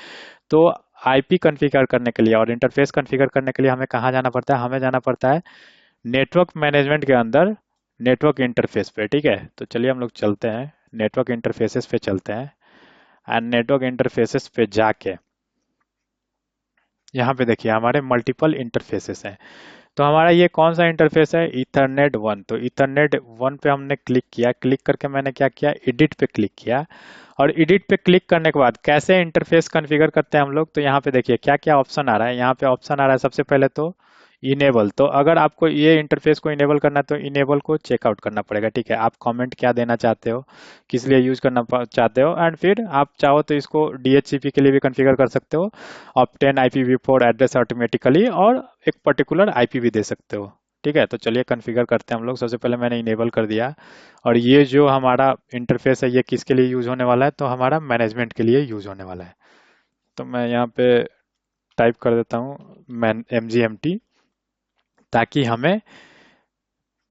तो आईपी कॉन्फ़िगर करने के लिए और इंटरफेस कॉन्फ़िगर करने के लिए हमें कहाँ जाना पड़ता है, हमें जाना पड़ता है नेटवर्क मैनेजमेंट के अंदर, नेटवर्क इंटरफेस पे। ठीक है, तो चलिए हम लोग चलते हैं नेटवर्क इंटरफेसेस पे चलते हैं। एंड नेटवर्क इंटरफेसेस पे जाके यहाँ पे देखिए हमारे मल्टीपल इंटरफेसेस हैं। तो हमारा ये कौन सा इंटरफेस है, ईथरनेट 1। तो ईथरनेट 1 पे हमने क्लिक किया, क्लिक करके मैंने क्या किया, एडिट पे क्लिक किया। और एडिट पे क्लिक करने के बाद कैसे इंटरफेस कॉन्फ़िगर करते हैं हम लोग, तो यहाँ पे देखिए क्या क्या ऑप्शन आ रहा है। यहाँ पे ऑप्शन आ रहा है सबसे पहले तो इनेबल। तो अगर आपको ये इंटरफेस को इनेबल करना है तो इनेबल को चेकआउट करना पड़ेगा। ठीक है, आप कमेंट क्या देना चाहते हो, किस लिए यूज करना चाहते हो। एंड फिर आप चाहो तो इसको डीएचसीपी के लिए भी कॉन्फ़िगर कर सकते हो, ऑब्टेन IPv4 एड्रेस ऑटोमेटिकली, और एक पर्टिकुलर आईपी भी दे सकते हो। ठीक है, तो चलिए कॉन्फ़िगर करते हैं हम लोग। सबसे पहले मैंने इनेबल कर दिया। और ये जो हमारा इंटरफेस है ये किसके लिए यूज होने वाला है, तो हमारा मैनेजमेंट के लिए यूज होने वाला है। तो मैं यहाँ पे टाइप कर देता हूँ मैन MGMT, ताकि हमें,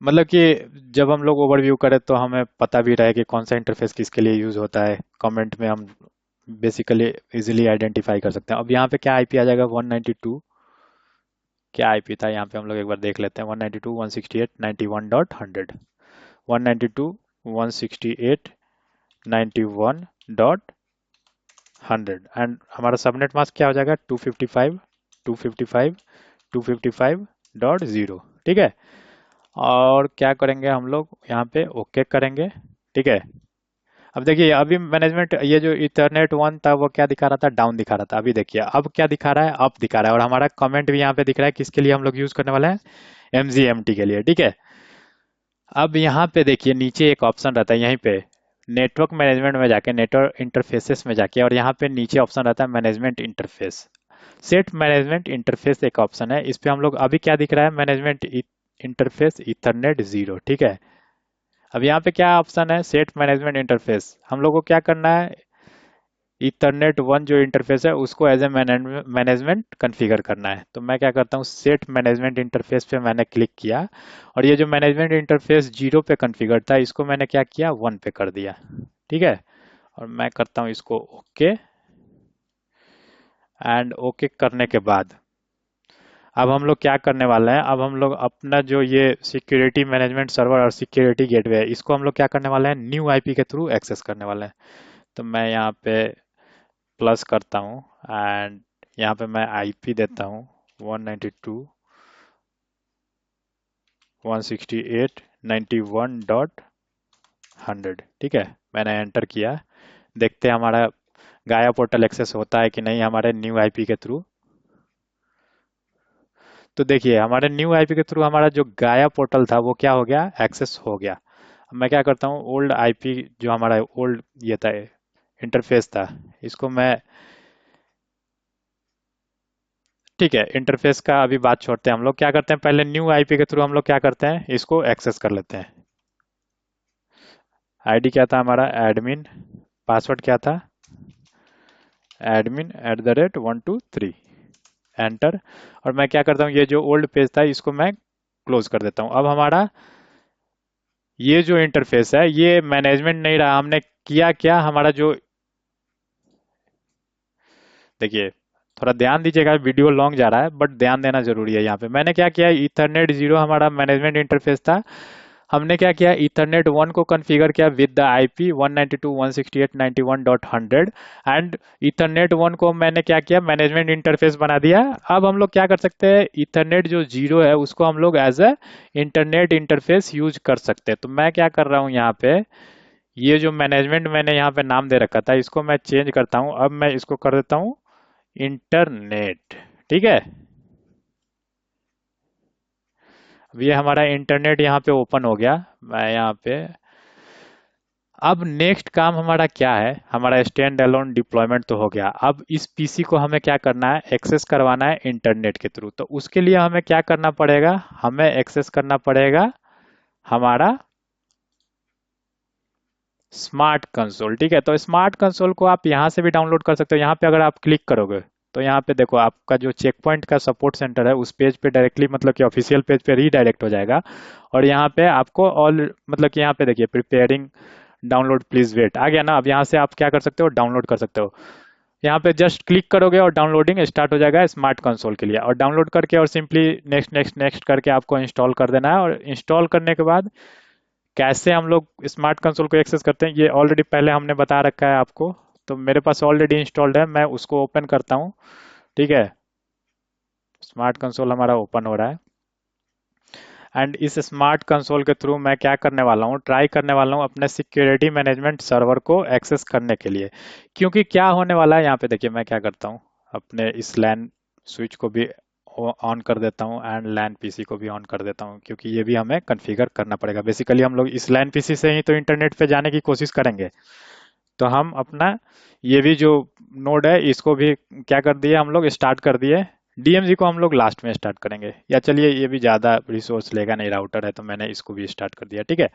मतलब कि जब हम लोग ओवरव्यू करें तो हमें पता भी रहे कि कौन सा इंटरफेस किसके लिए यूज होता है। कमेंट में हम बेसिकली इजीली आइडेंटिफाई कर सकते हैं। अब यहाँ पे क्या आईपी आ जाएगा, 192, क्या आईपी था यहाँ पे हम लोग एक बार देख लेते हैं, 192.168.91.100, 192.168.91.100। एंड हमारा सबनेट मास्क क्या हो जाएगा, 255, 255, 255.0। ठीक है, और क्या करेंगे हम लोग, यहाँ पे ओके करेंगे। ठीक है, अब देखिए अभी मैनेजमेंट, ये जो इथरनेट 1 था वो क्या दिखा रहा था, डाउन दिखा रहा था। अभी देखिए अब क्या दिखा रहा है, अप दिखा रहा है। और हमारा कमेंट भी यहाँ पे दिख रहा है, किसके लिए हम लोग यूज करने वाले हैं, MGMT के लिए। ठीक है, अब यहाँ पे देखिए नीचे एक ऑप्शन रहता है, यहीं पे नेटवर्क मैनेजमेंट में जाके, नेटवर्क इंटरफेसेस में जाके, और यहाँ पे नीचे ऑप्शन रहता है management interface. Set management interface एक ऑप्शन है, इस पे हम लोग, अभी क्या दिख रहा है, मैनेजमेंट इंटरफेस इथरनेट 0। ठीक है, अब यहाँ पे क्या ऑप्शन है, सेट मैनेजमेंट इंटरफेस। हम लोग को क्या करना है, ईथरनेट 1 जो इंटरफेस है उसको एज ए मैनेजमेंट कॉन्फ़िगर करना है। तो मैं क्या करता हूँ, सेट मैनेजमेंट इंटरफेस पे मैंने क्लिक किया। और ये जो मैनेजमेंट इंटरफेस 0 पे कॉन्फ़िगर था इसको मैंने क्या किया, 1 पे कर दिया। ठीक है, और मैं करता हूँ इसको ओके। एंड ओके करने के बाद अब हम लोग क्या करने वाले हैं, अब हम लोग अपना जो ये सिक्योरिटी मैनेजमेंट सर्वर और सिक्योरिटी गेटवे है इसको हम लोग क्या करने वाले हैं, न्यू आईपी के थ्रू एक्सेस करने वाले हैं। तो मैं यहाँ पे प्लस करता हूँ। एंड यहाँ पे मैं आईपी देता हूँ 192.168.91.100। ठीक है, मैंने एंटर किया। देखते हैं हमारा गाया पोर्टल एक्सेस होता है कि नहीं हमारे न्यू आईपी के थ्रू। तो देखिए हमारे न्यू आईपी के थ्रू हमारा जो गाया पोर्टल था वो क्या हो गया, एक्सेस हो गया। अब मैं क्या करता हूँ, ओल्ड आईपी जो हमारा ओल्ड ये था, इंटरफेस था, इसको मैं, ठीक है इंटरफेस का अभी बात छोड़ते हैं। हम लोग क्या करते हैं, पहले न्यू आईपी के थ्रू हम लोग क्या करते हैं, इसको एक्सेस कर लेते हैं। आईडी क्या था हमारा, एडमिन। पासवर्ड क्या था, admin@123। एंटर। और मैं क्या करता हूँ, ये जो ओल्ड पेज था इसको मैं क्लोज कर देता हूँ। अब हमारा ये जो इंटरफेस है ये मैनेजमेंट नहीं रहा, हमने किया क्या, हमारा जो देखिए, थोड़ा ध्यान दीजिएगा, वीडियो लॉन्ग जा रहा है बट ध्यान देना जरूरी है। यहाँ पे मैंने क्या किया, ईथरनेट जीरो हमारा मैनेजमेंट इंटरफेस था। हमने क्या किया, ईथरनेट वन को कॉन्फ़िगर किया with the IP 192.168.1.100 and Ethernet one को मैंने क्या किया, मैनेजमेंट इंटरफेस बना दिया। अब हम लोग क्या कर सकते हैं, ईथरनेट जो जीरो है उसको हम लोग as a internet interface use कर सकते हैं। तो मैं क्या कर रहा हूँ यहाँ पे, ये जो मैनेजमेंट मैंने यहाँ पे नाम दे रखा था इसको मैं चेंज करता हूँ। अब मैं इसको कर देता हूँ इंटरनेट। ठीक है, अब ये हमारा इंटरनेट यहाँ पे ओपन हो गया। मैं यहाँ पे, अब नेक्स्ट काम हमारा क्या है, हमारा स्टैंड अलोन डिप्लॉयमेंट तो हो गया। अब इस पीसी को हमें क्या करना है, एक्सेस करवाना है इंटरनेट के थ्रू। तो उसके लिए हमें क्या करना पड़ेगा, हमें एक्सेस करना पड़ेगा हमारा स्मार्ट कंसोल। ठीक है, तो स्मार्ट कंसोल को आप यहाँ से भी डाउनलोड कर सकते हो। यहाँ पे अगर आप क्लिक करोगे तो यहाँ पे देखो, आपका जो चेक पॉइंट का सपोर्ट सेंटर है उस पेज पे डायरेक्टली, मतलब कि ऑफिशियल पेज पे रीडायरेक्ट हो जाएगा। और यहाँ पे आपको ऑल, मतलब कि यहाँ पे देखिए प्रिपेयरिंग डाउनलोड प्लीज वेट आ गया ना। अब यहाँ से आप क्या कर सकते हो, डाउनलोड कर सकते हो। यहाँ पे जस्ट क्लिक करोगे और डाउनलोडिंग स्टार्ट हो जाएगा स्मार्ट कंसोल के लिए। और डाउनलोड करके और सिंपली नेक्स्ट नेक्स्ट नेक्स्ट करके आपको इंस्टॉल कर देना है। और इंस्टॉल करने के बाद कैसे हम लोग स्मार्ट कंसोल को एक्सेस करते हैं ये ऑलरेडी पहले हमने बता रखा है आपको। तो मेरे पास ऑलरेडी इंस्टॉल्ड है, मैं उसको ओपन करता हूँ। ठीक है, स्मार्ट कंसोल हमारा ओपन हो रहा है। एंड इस स्मार्ट कंसोल के थ्रू मैं क्या करने वाला हूँ, ट्राई करने वाला हूँ अपने सिक्योरिटी मैनेजमेंट सर्वर को एक्सेस करने के लिए। क्योंकि क्या होने वाला है यहाँ पे देखिए, मैं क्या करता हूँ, अपने इस लैन स्विच को भी ऑन कर देता हूँ एंड लैन पीसी को भी ऑन कर देता हूँ, क्योंकि ये भी हमें कॉन्फ़िगर करना पड़ेगा। बेसिकली हम लोग इस लैन पीसी से ही तो इंटरनेट पे जाने की कोशिश करेंगे। तो हम अपना ये भी जो नोड है इसको भी क्या कर दिए, हम लोग स्टार्ट कर दिए। डीएमजी को हम लोग लास्ट में स्टार्ट करेंगे, या चलिए ये भी ज़्यादा रिसोर्स लेगा नहीं, राउटर है तो मैंने इसको भी स्टार्ट कर दिया। ठीक है,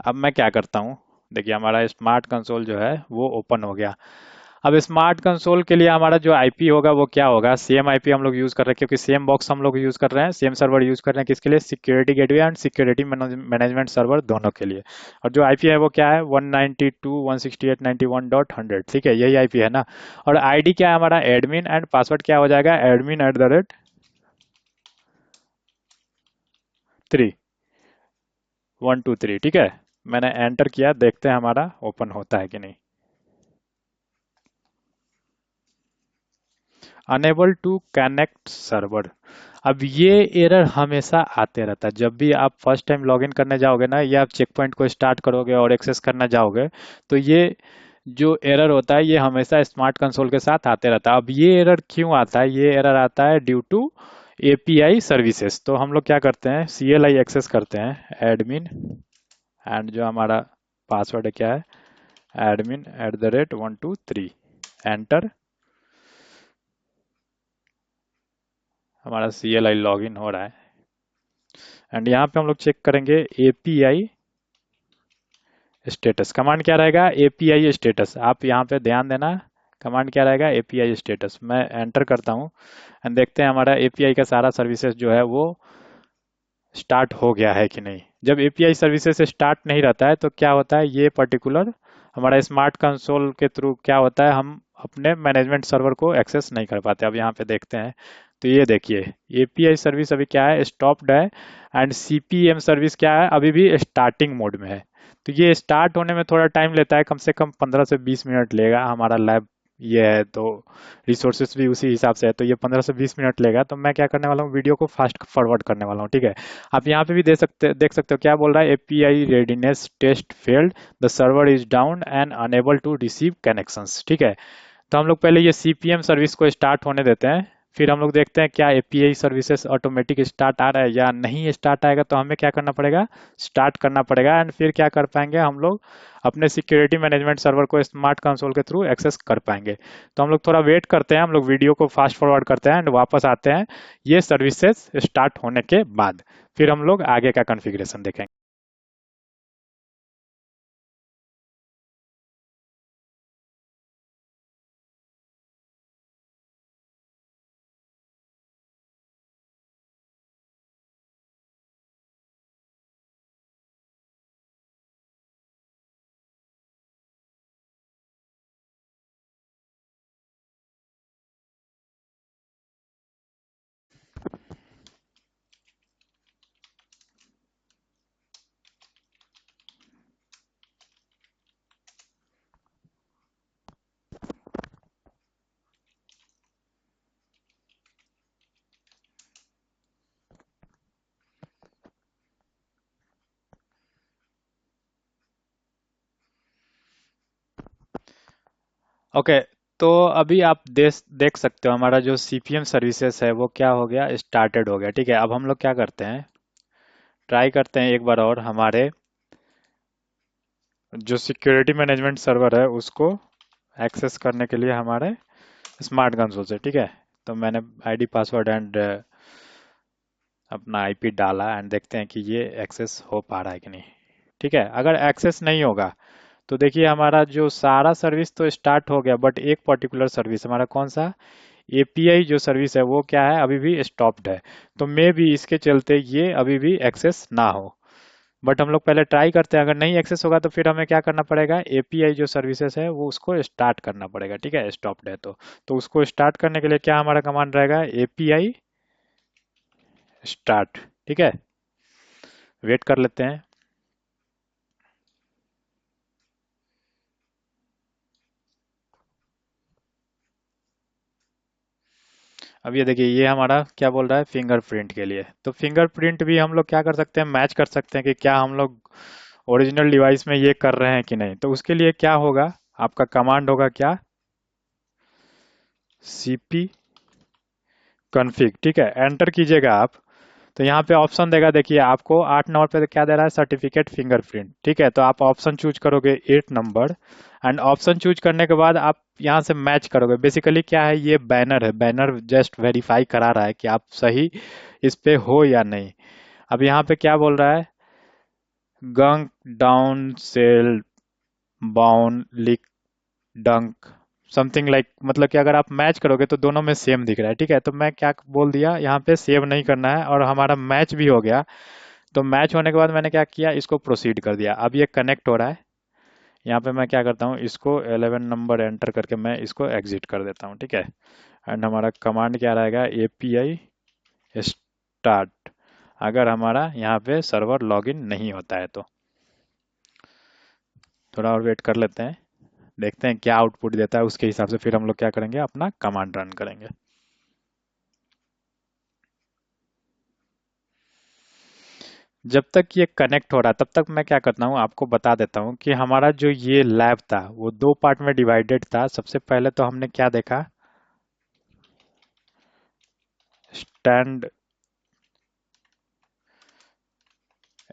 अब मैं क्या करता हूँ, देखिए हमारा स्मार्ट कंसोल जो है वो ओपन हो गया। अब स्मार्ट कंसोल के लिए हमारा जो आईपी होगा वो क्या होगा, सेम आईपी हम लोग यूज कर रहे हैं, क्योंकि सेम बॉक्स हम लोग यूज कर रहे हैं, सेम सर्वर यूज कर रहे हैं। किसके लिए, security gateway and security management server दोनों के लिए। और जो आईपी है वो क्या है, 192.168.91.100। ठीक है, यही आईपी है ना। और आईडी क्या है हमारा, एडमिन, एंड पासवर्ड क्या हो जाएगा, admin@3 123। ठीक है, मैंने एंटर किया, देखते हैं हमारा ओपन होता है कि नहीं। Unable to connect server. अब ये एरर हमेशा आते रहता है जब भी आप फर्स्ट टाइम लॉगिन करने जाओगे ना, या आप चेक पॉइंट को स्टार्ट करोगे और एक्सेस करना जाओगे, तो ये जो एरर होता है ये हमेशा स्मार्ट कंसोल के साथ आते रहता है। अब ये एरर क्यों आता है, ये एरर आता है ड्यू टू एपीआई सर्विसेज। तो हम लोग क्या करते हैं, सीएलआई एक्सेस करते हैं एडमिन, एंड जो हमारा पासवर्ड है क्या है, admin@123, एंटर। हमारा सीएलआई लॉगिन हो रहा है। एंड यहाँ पे हम लोग चेक करेंगे एपीआई स्टेटस। कमांड क्या रहेगा, एपीआई स्टेटस। आप यहाँ पे ध्यान देना, कमांड क्या रहेगा, एपीआई स्टेटस। मैं एंटर करता हूँ एंड देखते हैं हमारा एपीआई का सारा सर्विसेज जो है वो स्टार्ट हो गया है कि नहीं। जब एपीआई सर्विसेज स्टार्ट नहीं रहता है तो क्या होता है, ये पर्टिकुलर हमारा स्मार्ट कंसोल के थ्रू क्या होता है, हम अपने मैनेजमेंट सर्वर को एक्सेस नहीं कर पाते। अब यहाँ पे देखते हैं, तो ये देखिए एपीआई सर्विस अभी क्या है, स्टॉप्ड है। एंड सीपीएम सर्विस क्या है, अभी भी स्टार्टिंग मोड में है। तो ये स्टार्ट होने में थोड़ा टाइम लेता है, कम से कम 15 से 20 मिनट लेगा। हमारा लैब ये है तो रिसोर्सेस भी उसी हिसाब से है, तो ये 15 से 20 मिनट लेगा। तो मैं क्या करने वाला हूँ, वीडियो को फास्ट फॉरवर्ड करने वाला हूँ। ठीक है, आप यहाँ पे भी देख सकते हो क्या बोल रहा है, API readiness test failed, the server is down and unable to receive connections. ठीक है, तो हम लोग पहले ये सीपीएम सर्विस को स्टार्ट होने देते हैं, फिर हम लोग देखते हैं क्या एपीआई सर्विसेज ऑटोमेटिक स्टार्ट आ रहा है या नहीं। स्टार्ट आएगा तो हमें क्या करना पड़ेगा, स्टार्ट करना पड़ेगा। एंड फिर क्या कर पाएंगे हम लोग, अपने सिक्योरिटी मैनेजमेंट सर्वर को स्मार्ट कंसोल के थ्रू एक्सेस कर पाएंगे। तो हम लोग थोड़ा वेट करते हैं, हम लोग वीडियो को फास्ट फॉरवर्ड करते हैं एंड वापस आते हैं ये सर्विसेज स्टार्ट होने के बाद। फिर हम लोग आगे का कॉन्फ़िगरेशन देखेंगे। ओके, तो अभी आप देख सकते हो हमारा जो सीपीएम सर्विसेज है वो क्या हो गया, स्टार्टेड हो गया। ठीक है, अब हम लोग क्या करते हैं, ट्राई करते हैं एक बार और हमारे जो सिक्योरिटी मैनेजमेंट सर्वर है उसको एक्सेस करने के लिए हमारे स्मार्ट कंसोल से। ठीक है, तो मैंने आईडी पासवर्ड एंड अपना आईपी डाला एंड देखते हैं कि ये एक्सेस हो पा रहा है कि नहीं। ठीक है, अगर एक्सेस नहीं होगा तो देखिए हमारा जो सारा सर्विस तो स्टार्ट हो गया, बट एक पर्टिकुलर सर्विस हमारा कौन सा, एपीआई जो सर्विस है वो क्या है, अभी भी स्टॉप्ड है। तो मे भी इसके चलते ये अभी भी एक्सेस ना हो। बट हम लोग पहले ट्राई करते हैं, अगर नहीं एक्सेस होगा तो फिर हमें क्या करना पड़ेगा, एपीआई जो सर्विसेज है वो उसको स्टार्ट करना पड़ेगा। ठीक है, स्टॉप्ड है तो उसको स्टार्ट करने के लिए क्या हमारा कमांड रहेगा, एपीआई स्टार्ट। ठीक है, वेट कर लेते हैं। अब ये देखिए ये हमारा क्या बोल रहा है, फिंगरप्रिंट के लिए। तो फिंगरप्रिंट भी हम लोग क्या कर सकते हैं, मैच कर सकते हैं कि क्या हम लोग ओरिजिनल डिवाइस में ये कर रहे हैं कि नहीं। तो उसके लिए क्या होगा, आपका कमांड होगा क्या, cp config। ठीक है, एंटर कीजिएगा आप। तो यहाँ पे ऑप्शन देगा, देखिए आपको 8 नंबर पे क्या दे रहा है, सर्टिफिकेट फिंगरप्रिंट। ठीक है, तो आप ऑप्शन चूज करोगे 8 नंबर एंड ऑप्शन चूज करने के बाद आप यहाँ से मैच करोगे। बेसिकली क्या है, ये बैनर है, बैनर जस्ट वेरीफाई करा रहा है कि आप सही इस पे हो या नहीं। अब यहाँ पे क्या बोल रहा है, गंक डाउन सेल बाउन लिक डंक समथिंग लाइक, मतलब कि अगर आप मैच करोगे तो दोनों में सेम दिख रहा है। ठीक है, तो मैं क्या बोल दिया, यहाँ पे सेव नहीं करना है और हमारा मैच भी हो गया। तो मैच होने के बाद मैंने क्या किया, इसको प्रोसीड कर दिया। अब ये कनेक्ट हो रहा है। यहाँ पे मैं क्या करता हूँ, इसको 11 नंबर एंटर करके मैं इसको एग्जिट कर देता हूँ। ठीक है, एंड हमारा कमांड क्या रहेगा, एपीआई स्टार्ट, अगर हमारा यहाँ पे सर्वर लॉगिन नहीं होता है तो। थोड़ा और वेट कर लेते हैं, देखते हैं क्या आउटपुट देता है, उसके हिसाब से फिर हम लोग क्या करेंगे, अपना कमांड रन करेंगे। जब तक ये कनेक्ट हो रहा है तब तक मैं क्या करता हूँ, आपको बता देता हूँ कि हमारा जो ये लैब था वो 2 पार्ट में डिवाइडेड था। सबसे पहले तो हमने क्या देखा, स्टैंड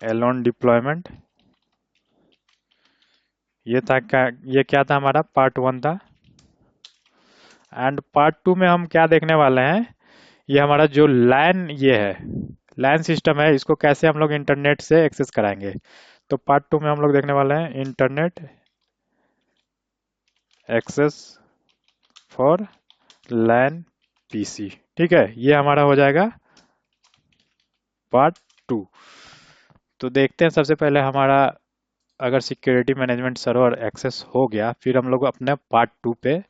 एलोन डिप्लॉयमेंट। ये था क्या, ये क्या था, हमारा पार्ट 1 था। एंड पार्ट 2 में हम क्या देखने वाले हैं, ये हमारा जो लैन ये है, लैन सिस्टम है, इसको कैसे हम लोग इंटरनेट से एक्सेस कराएंगे। तो पार्ट 2 में हम लोग देखने वाले हैं internet access for LAN PC. ठीक है, ये हमारा हो जाएगा पार्ट 2। तो देखते हैं सबसे पहले हमारा अगर सिक्योरिटी मैनेजमेंट सर्वर एक्सेस हो गया, फिर हम लोग अपने पार्ट 2 पे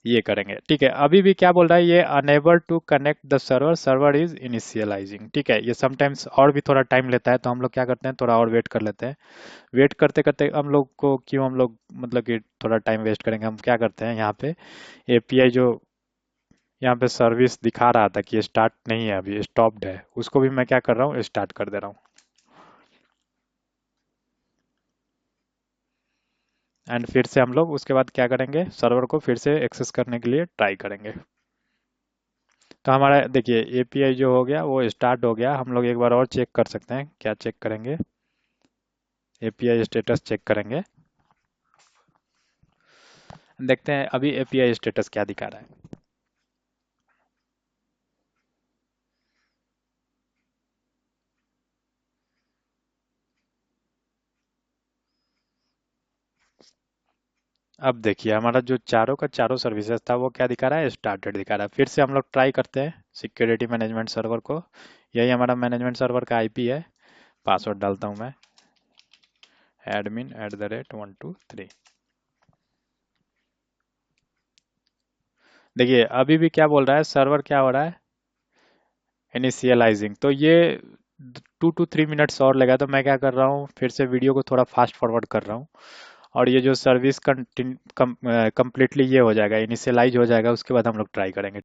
ये करेंगे। ठीक है, अभी भी क्या बोल रहा है, ये unable to connect the server, server is initialising. ठीक है, ये समटाइम्स और भी थोड़ा टाइम लेता है, तो हम लोग क्या करते हैं, थोड़ा और वेट कर लेते हैं। वेट करते करते हम लोग को क्यों, हम लोग मतलब कि थोड़ा टाइम वेस्ट करेंगे, हम क्या करते हैं, यहाँ पे एपीआई जो यहाँ पे सर्विस दिखा रहा था कि स्टार्ट नहीं है, अभी स्टॉप्ड है, उसको भी मैं क्या कर रहा हूँ, स्टार्ट कर दे रहा हूँ। एंड फिर से हम लोग उसके बाद क्या करेंगे, सर्वर को फिर से एक्सेस करने के लिए ट्राई करेंगे। तो हमारा देखिए एपीआई जो हो गया वो स्टार्ट हो गया। हम लोग एक बार और चेक कर सकते हैं, क्या चेक करेंगे, एपीआई स्टेटस चेक करेंगे। देखते हैं अभी एपीआई स्टेटस क्या दिखा रहा है। अब देखिए हमारा जो चारों का चारों सर्विसेज था वो क्या दिखा रहा है, स्टार्टेड दिखा रहा है। फिर से हम लोग ट्राई करते हैं सिक्योरिटी मैनेजमेंट सर्वर को। यही हमारा मैनेजमेंट सर्वर का आईपी है। पासवर्ड डालता हूँ मैं, admin@123। देखिए अभी भी क्या बोल रहा है, सर्वर क्या हो रहा है, इनिशियलाइजिंग। तो ये 2 to 3 मिनट्स और लगा। तो मैं क्या कर रहा हूँ, फिर से वीडियो को थोड़ा फास्ट फॉरवर्ड कर रहा हूँ और ये जो सर्विस कंप्लीटली ये हो जाएगा, इनिशियलाइज हो जाएगा, उसके बाद हम लोग ट्राई करेंगे।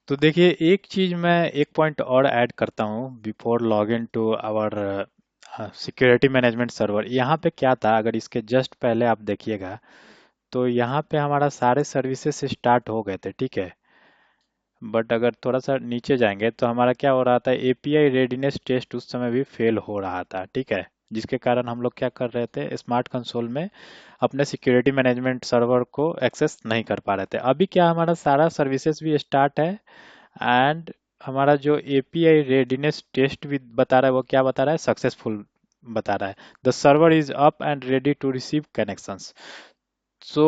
तो देखिए, एक चीज मैं एक पॉइंट और ऐड करता हूँ before log in to our security management server. यहाँ पे क्या था, अगर इसके जस्ट पहले आप देखिएगा तो यहाँ पे हमारा सारे सर्विसेज स्टार्ट हो गए थे, ठीक है। बट अगर थोड़ा सा नीचे जाएंगे तो हमारा क्या हो रहा था, एपीआई रेडीनेस टेस्ट उस समय भी फेल हो रहा था, ठीक है। जिसके कारण हम लोग क्या कर रहे थे, स्मार्ट कंसोल में अपने सिक्योरिटी मैनेजमेंट सर्वर को एक्सेस नहीं कर पा रहे थे। अभी क्या, हमारा सारा सर्विसेज भी स्टार्ट है, एंड हमारा जो एपीआई रेडीनेस टेस्ट भी बता रहा है, वो क्या बता रहा है, सक्सेसफुल बता रहा है। The server is up and ready to receive connections. So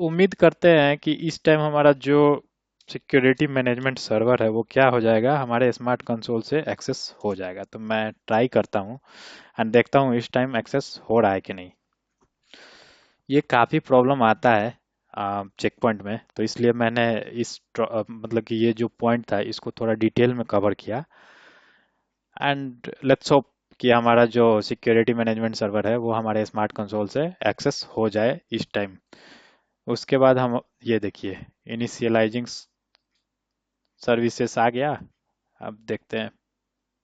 उम्मीद करते हैं कि इस टाइम हमारा जो सिक्योरिटी मैनेजमेंट सर्वर है वो क्या हो जाएगा, हमारे स्मार्ट कंसोल से एक्सेस हो जाएगा। तो मैं ट्राई करता हूँ एंड देखता हूँ इस टाइम एक्सेस हो रहा है कि नहीं। ये काफ़ी प्रॉब्लम आता है चेक पॉइंट में, तो इसलिए मैंने मतलब कि ये जो पॉइंट था इसको थोड़ा डिटेल में कवर किया। एंड लेट्स होप कि हमारा जो सिक्योरिटी मैनेजमेंट सर्वर है वो हमारे स्मार्ट कंसोल से एक्सेस हो जाए इस टाइम। उसके बाद हम, ये देखिए, इनिशियलाइजिंग सर्विसेज आ गया। अब देखते हैं,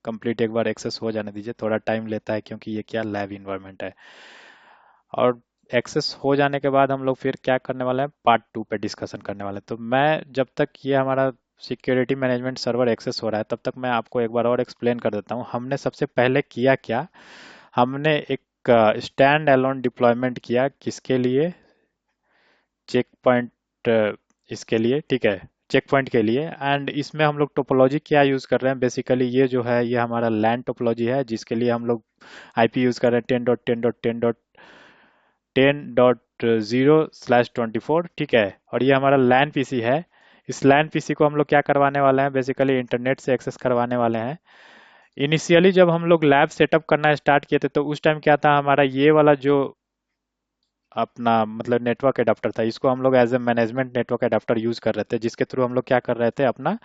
कंप्लीट एक बार एक्सेस हो जाने दीजिए, थोड़ा टाइम लेता है क्योंकि ये क्या लैब इन्वायरमेंट है। और एक्सेस हो जाने के बाद हम लोग फिर क्या करने वाले हैं, पार्ट 2 पे डिस्कशन करने वाले हैं। तो मैं, जब तक ये हमारा सिक्योरिटी मैनेजमेंट सर्वर एक्सेस हो रहा है तब तक मैं आपको एक बार और एक्सप्लेन कर देता हूँ हमने सबसे पहले किया क्या। हमने एक स्टैंड अलोन डिप्लॉयमेंट किया, किसके लिए, चेक पॉइंट, इसके लिए, ठीक है, चेक पॉइंट के लिए। एंड इसमें हम लोग टोपोलॉजी क्या यूज़ कर रहे हैं, बेसिकली ये जो है ये हमारा लैन टोपोलॉजी है, जिसके लिए हम लोग आईपी यूज़ कर रहे हैं 10.10.10.10.0/24, ठीक है। और ये हमारा लैन पीसी है। इस लैन पीसी को हम लोग क्या करवाने वाले हैं, बेसिकली इंटरनेट से एक्सेस करवाने वाले हैं। इनिशियली जब हम लोग लैब सेटअप करना स्टार्ट किए थे तो उस टाइम क्या था, हमारा ये वाला जो अपना मतलब नेटवर्क एडाप्टर था, इसको हम लोग as a management network adapter use कर रहे थे, जिसके थ्रू हम लोग क्या कर रहे थे, अपना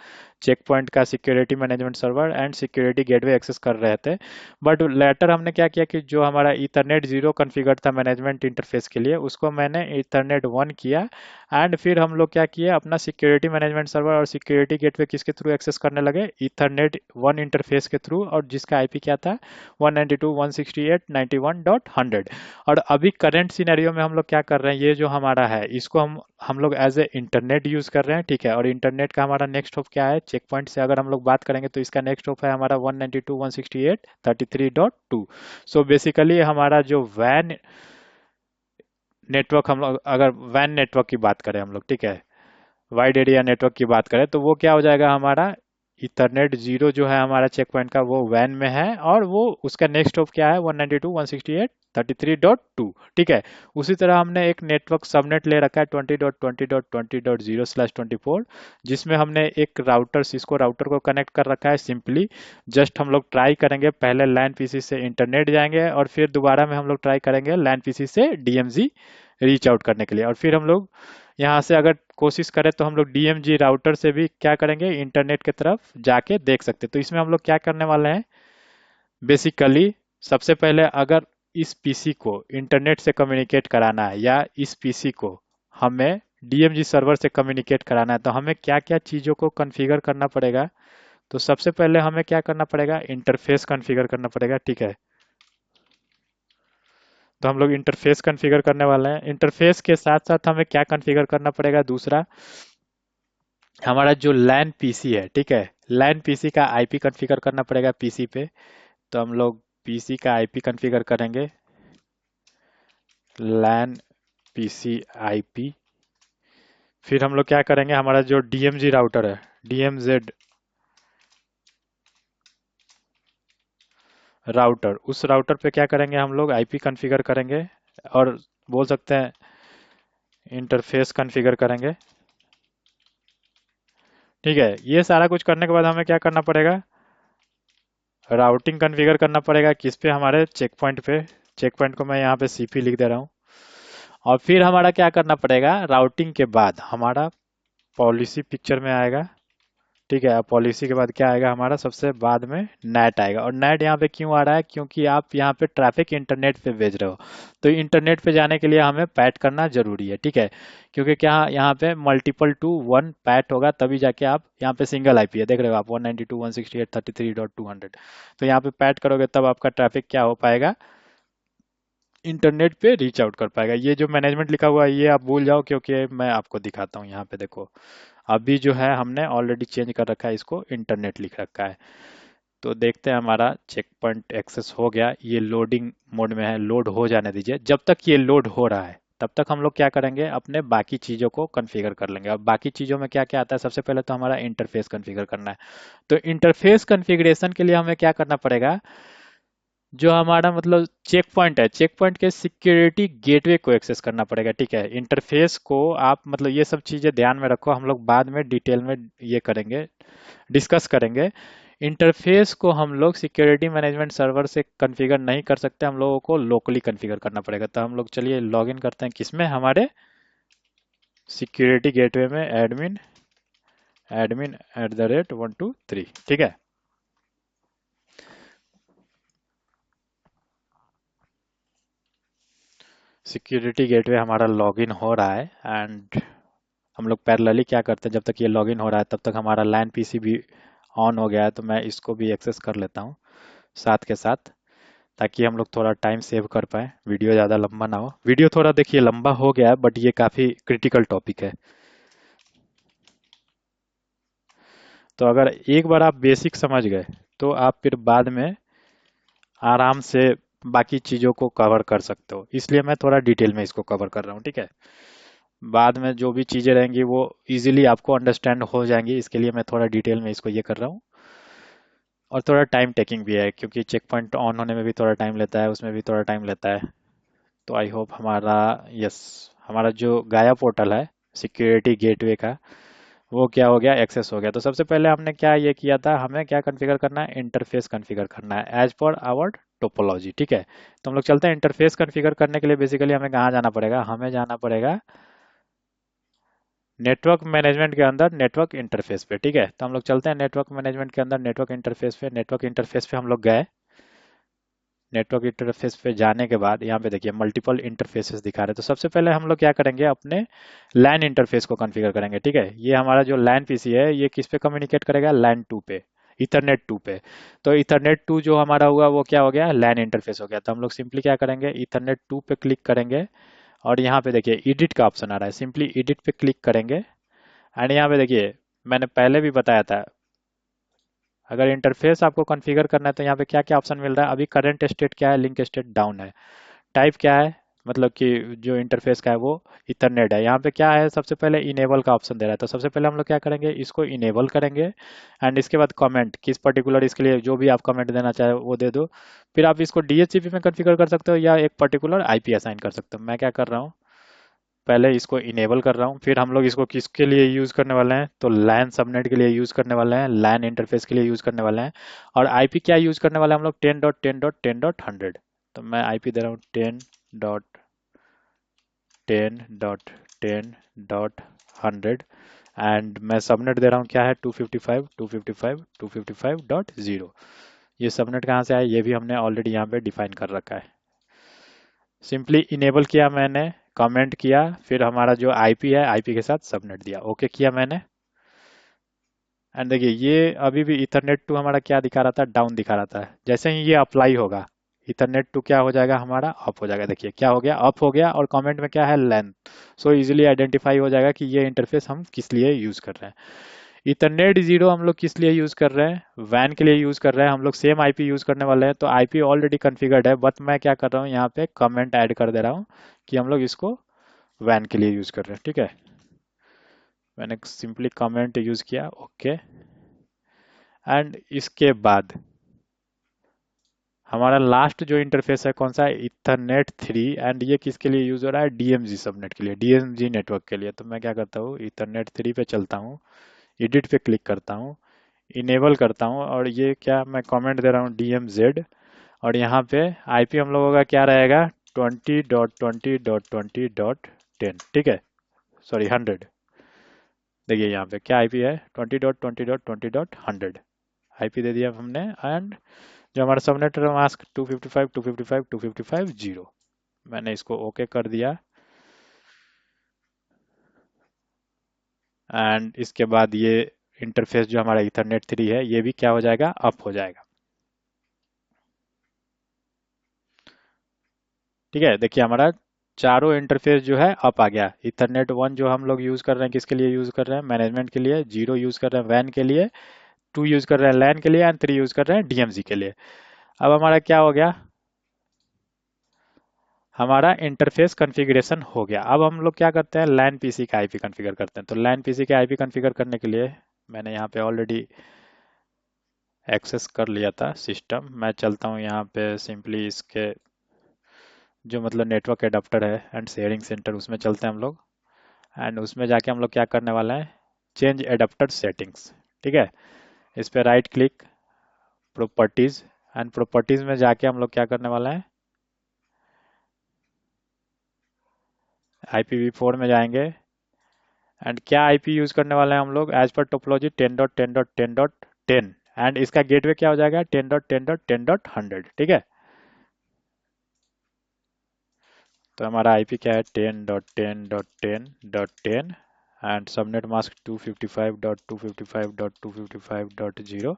चेक पॉइंट का security management server and security gateway access कर रहे थे। बट लेटर हमने क्या किया कि जो हमारा ईथरनेट 0 कॉन्फ़िगर था मैनेजमेंट इंटरफेस के लिए, उसको मैंने ईथरनेट 1 किया। एंड फिर हम लोग क्या किए, अपना सिक्योरिटी मैनेजमेंट सर्वर और सिक्योरिटी गेटवे किसके थ्रू एक्सेस करने लगे, ईथरनेट 1 इंटरफेस के थ्रू, और जिसका आईपी क्या था, 192.168.91.100। और अभी करंट सिनेरियो में हम लोग क्या कर रहे हैं, ये जो हमारा है इसको हम लोग एज ए इंटरनेट यूज कर रहे हैं, ठीक है। और इंटरनेट का हमारा नेक्स्ट होप क्या है, चेक पॉइंट से अगर हम लोग बात करेंगे तो इसका नेक्स्ट होप है हमारा 192.168.33.2। सो बेसिकली हमारा जो वैन नेटवर्क, हम लोग अगर वैन नेटवर्क की बात करें हम लोग, ठीक है, वाइड एरिया नेटवर्क की बात करें, तो वो क्या हो जाएगा, हमारा इथरनेट 0 जो है हमारा चेक पॉइंट का, वो वैन में है। और वो उसका नेक्स्ट ऑफ क्या है, 192.168.33.2, ठीक है। उसी तरह हमने एक नेटवर्क सबनेट ले रखा है 20.20.20.0/24, जिसमें हमने एक राउटर, सिस्को राउटर को कनेक्ट कर रखा है। सिंपली जस्ट हम लोग ट्राई करेंगे, पहले लैन पीसी से इंटरनेट जाएंगे और फिर दोबारा में हम लोग ट्राई करेंगे लैन पीसी से डीएमजी रीच आउट करने के लिए। और फिर हम लोग यहाँ से अगर कोशिश करें तो हम लोग डीएमजी राउटर से भी क्या करेंगे, इंटरनेट की तरफ जाके देख सकते हैं। तो इसमें हम लोग क्या करने वाले हैं, बेसिकली सबसे पहले अगर इस पीसी को इंटरनेट से कम्युनिकेट कराना है या इस पीसी को हमें डीएमजी सर्वर से कम्युनिकेट कराना है, तो हमें क्या क्या चीज़ों को कॉन्फ़िगर करना पड़ेगा। तो सबसे पहले हमें क्या करना पड़ेगा, इंटरफेस कॉन्फ़िगर करना पड़ेगा, ठीक है। तो हम लोग इंटरफेस कॉन्फ़िगर करने वाले हैं। इंटरफेस के साथ साथ हमें क्या कॉन्फ़िगर करना पड़ेगा, दूसरा, हमारा जो लैन पीसी है, ठीक है, लैन पीसी का आईपी कॉन्फ़िगर करना पड़ेगा पीसी पे। तो हम लोग पीसी का आईपी कॉन्फ़िगर करेंगे, लैन पीसी आईपी। फिर हम लोग क्या करेंगे, हमारा जो डीएमजी राउटर है, डीएमजेड राउटर, उस राउटर पे क्या करेंगे, हम लोग आईपी कॉन्फ़िगर करेंगे, और बोल सकते हैं इंटरफेस कॉन्फ़िगर करेंगे, ठीक है। ये सारा कुछ करने के बाद हमें क्या करना पड़ेगा, राउटिंग कॉन्फ़िगर करना पड़ेगा, किस पे, हमारे चेक पॉइंट पे। चेक पॉइंट को मैं यहाँ पे सीपी लिख दे रहा हूँ। और फिर हमारा क्या करना पड़ेगा, राउटिंग के बाद हमारा पॉलिसी पिक्चर में आएगा, ठीक है। अब पॉलिसी के बाद क्या आएगा हमारा, सबसे बाद में नेट आएगा। और नेट यहाँ पे क्यों आ रहा है, क्योंकि आप यहाँ पे ट्रैफिक इंटरनेट पे भेज रहे हो, तो इंटरनेट पे जाने के लिए हमें पैट करना जरूरी है, ठीक है। क्योंकि क्या यहाँ पे मल्टीपल टू वन पैट होगा, तभी जाके आप यहाँ पे सिंगल आईपी है, देख रहे हो आप 192.168.33.200, तो यहाँ पे पैट करोगे तब आपका ट्रैफिक क्या हो पाएगा, इंटरनेट पे रीच आउट कर पाएगा। ये जो मैनेजमेंट लिखा हुआ है ये आप भूल जाओ, क्योंकि मैं आपको दिखाता हूँ यहाँ पे देखो, अभी जो है हमने ऑलरेडी चेंज कर रखा है, इसको इंटरनेट लिख रखा है। तो देखते हैं हमारा चेक पॉइंट एक्सेस हो गया, ये लोडिंग मोड में है, लोड हो जाने दीजिए। जब तक ये लोड हो रहा है तब तक हम लोग क्या करेंगे, अपने बाकी चीज़ों को कॉन्फ़िगर कर लेंगे। और बाकी चीज़ों में क्या क्या आता है, सबसे पहले तो हमारा इंटरफेस कॉन्फ़िगर करना है। तो इंटरफेस कॉन्फ़िगरेशन के लिए हमें क्या करना पड़ेगा, जो हमारा मतलब चेक पॉइंट है, चेक पॉइंट के सिक्योरिटी गेटवे को एक्सेस करना पड़ेगा, ठीक है। इंटरफेस को आप मतलब ये सब चीज़ें ध्यान में रखो, हम लोग बाद में डिटेल में ये करेंगे, डिस्कस करेंगे। इंटरफेस को हम लोग सिक्योरिटी मैनेजमेंट सर्वर से कॉन्फ़िगर नहीं कर सकते, हम लोगों को लोकली कॉन्फ़िगर करना पड़ेगा। तो हम लोग चलिए लॉगिन करते हैं किसमें, हमारे सिक्योरिटी गेटवे में, एडमिन एडमिन @123, ठीक है। सिक्योरिटी गेटवे हमारा लॉगिन हो रहा है, एंड हम लोग पैरेलली क्या करते हैं, जब तक ये लॉगिन हो रहा है तब तक हमारा लैन पीसी भी ऑन हो गया है, तो मैं इसको भी एक्सेस कर लेता हूँ साथ के साथ, ताकि हम लोग थोड़ा टाइम सेव कर पाए, वीडियो ज़्यादा लंबा ना हो। वीडियो थोड़ा देखिए लंबा हो गया है, बट ये काफ़ी क्रिटिकल टॉपिक है। तो अगर एक बार आप बेसिक समझ गए तो आप फिर बाद में आराम से बाकी चीज़ों को कवर कर सकते हो, इसलिए मैं थोड़ा डिटेल में इसको कवर कर रहा हूँ, ठीक है। बाद में जो भी चीज़ें रहेंगी वो इजीली आपको अंडरस्टैंड हो जाएंगी, इसके लिए मैं थोड़ा डिटेल में इसको ये कर रहा हूँ। और थोड़ा टाइम टेकिंग भी है, क्योंकि चेक पॉइंट ऑन होने में भी थोड़ा टाइम लेता है, उसमें भी थोड़ा टाइम लेता है। तो आई होप हमारा, यस, हमारा जो गाया पोर्टल है सिक्योरिटी गेटवे का, वो क्या हो गया, एक्सेस हो गया। तो सबसे पहले हमने क्या ये किया था, हमें क्या कॉन्फ़िगर करना है, इंटरफेस कॉन्फ़िगर करना है एज पर आवर टोपोलॉजी, ठीक है। तो हम लोग चलते हैं इंटरफेस कॉन्फ़िगर करने के लिए, बेसिकली हमें कहाँ जाना पड़ेगा, हमें जाना पड़ेगा नेटवर्क मैनेजमेंट के अंदर नेटवर्क इंटरफेस पे, ठीक है। तो हम लोग चलते हैं नेटवर्क मैनेजमेंट के अंदर नेटवर्क इंटरफेस पे। नेटवर्क इंटरफेस पे हम लोग गए, नेटवर्क इंटरफेस पे जाने के बाद यहाँ पे देखिए मल्टीपल इंटरफेसेस दिखा रहे हैं। तो सबसे पहले हम लोग क्या करेंगे, अपने लैन इंटरफेस को कॉन्फ़िगर करेंगे, ठीक है। ये हमारा जो लैन पीसी है ये किस पे कम्युनिकेट करेगा, लैन 2 पे, इथरनेट 2 पे। तो इथरनेट 2 जो हमारा हुआ वो क्या हो गया, लैन इंटरफेस हो गया। तो हम लोग सिंपली क्या करेंगे, इथरनेट 2 पे क्लिक करेंगे, और यहाँ पे देखिए एडिट का ऑप्शन आ रहा है, सिंपली एडिट पे क्लिक करेंगे। एंड यहाँ पे देखिए मैंने पहले भी बताया था, अगर इंटरफेस आपको कॉन्फ़िगर करना है तो यहाँ पे क्या क्या ऑप्शन मिल रहा है, अभी करंट स्टेट क्या है, लिंक स्टेट डाउन है। टाइप क्या है, मतलब कि जो इंटरफेस का है वो इथरनेट है। यहाँ पे क्या है, सबसे पहले इनेबल का ऑप्शन दे रहा है, तो सबसे पहले हम लोग क्या करेंगे, इसको इनेबल करेंगे। एंड इसके बाद कमेंट, किस पर्टिकुलर इसके लिए जो भी आप कमेंट देना चाहे वो दे दो। फिर आप इसको डीएचसीपी में कॉन्फ़िगर कर सकते हो या एक पर्टिकुलर आईपी असाइन कर सकते हो। मैं क्या कर रहा हूँ, पहले इसको इनेबल कर रहा हूँ, फिर हम लोग इसको किसके लिए यूज़ करने वाले हैं, तो लैन सबनेट के लिए यूज़ करने वाले हैं, लैन इंटरफेस के लिए यूज़ करने वाले हैं। और आईपी क्या यूज़ करने वाले हैं हम लोग, 10.10.10.100। तो मैं आईपी दे रहा हूँ 10.10.10.100, एंड मैं सबनेट दे रहा हूँ क्या है, 255.255.255.0। ये सबनेट कहाँ से आया, ये भी हमने ऑलरेडी यहाँ पे डिफाइन कर रखा है। सिंपली इनेबल किया मैंने, कमेंट किया, फिर हमारा जो आईपी है आईपी के साथ सबनेट दिया, ओके किया मैंने। एंड देखिए ये अभी भी इथरनेट टू हमारा क्या दिखा रहा था, डाउन दिखा रहा था। जैसे ही ये अप्लाई होगा इथरनेट टू क्या हो जाएगा, हमारा अप हो जाएगा। देखिए क्या हो गया, अप हो गया, और कमेंट में क्या है, लेंथ। सो इजीली आइडेंटिफाई हो जाएगा कि ये इंटरफेस हम किस लिए यूज कर रहे हैं। इथरनेट जीरो हम लोग किस लिए यूज कर रहे हैं, वैन के लिए यूज कर रहे हैं। हम लोग सेम आईपी यूज करने वाले हैं, तो आईपी ऑलरेडी कॉन्फ़िगर्ड है, बट मैं क्या कर रहा हूँ, यहाँ पे कमेंट ऐड कर दे रहा हूँ कि हम लोग इसको वैन के लिए यूज कर रहे हैं, ठीक है। मैंने सिंपली कमेंट यूज किया, ओके। एंड इसके बाद हमारा लास्ट जो इंटरफेस है कौन सा है, इथरनेट 3। एंड ये किसके लिए यूज हो रहा है, डीएमजी सबनेट के लिए, डीएमजी नेटवर्क के लिए। तो मैं क्या करता हूँ, इथरनेट 3 पे चलता हूँ, एडिट पे क्लिक करता हूँ, इनेबल करता हूँ, और ये क्या मैं कमेंट दे रहा हूँ, DMZ। और यहाँ पे आईपी हम लोगों का क्या रहेगा, 20.20.20.10, ठीक है, सॉरी 100। देखिए यहाँ पे क्या आईपी है, 20.20.20.100 आईपी दे दिया हमने। एंड जो हमारा सबनेट मास्क 255 255 255 0, मैंने इसको ओके कर दिया। एंड इसके बाद ये इंटरफेस जो हमारा इथरनेट 3 है ये भी क्या हो जाएगा, अप हो जाएगा। ठीक है, देखिए हमारा चारों इंटरफेस जो है अप आ गया। इथरनेट 1 जो हम लोग यूज कर रहे हैं किसके लिए यूज कर रहे हैं, मैनेजमेंट के लिए। 0 यूज कर रहे हैं वैन के लिए। 2 यूज कर रहे हैं लैन के लिए। एंड 3 यूज कर रहे हैं डीएमजी के लिए। अब हमारा क्या हो गया, हमारा इंटरफेस कॉन्फ़िगरेशन हो गया। अब हम लोग क्या करते हैं, लैन पीसी का आईपी कॉन्फ़िगर करते हैं। तो लैन पीसी का आईपी कॉन्फ़िगर करने के लिए मैंने यहाँ पे ऑलरेडी एक्सेस कर लिया था सिस्टम। मैं चलता हूँ यहाँ पे सिंपली इसके जो मतलब नेटवर्क एडाप्टर है एंड शेयरिंग सेंटर, उसमें चलते हैं हम लोग। एंड उसमें जाके हम लोग क्या करने वाले हैं, चेंज एडाप्टर सेटिंग्स। ठीक है, इस पे right click, properties. And properties में जाके हम लोग क्या करने वाले हैं, IPv4 में जाएंगे। एंड क्या आईपी यूज करने वाले हैं हम लोग, एज पर टोपोलॉजी 10.10.10.10। एंड इसका गेटवे क्या हो जाएगा, 10.10.10.100। ठीक है, तो हमारा आईपी क्या है, 10.10.10.10। And subnet mask 255.255.255.0।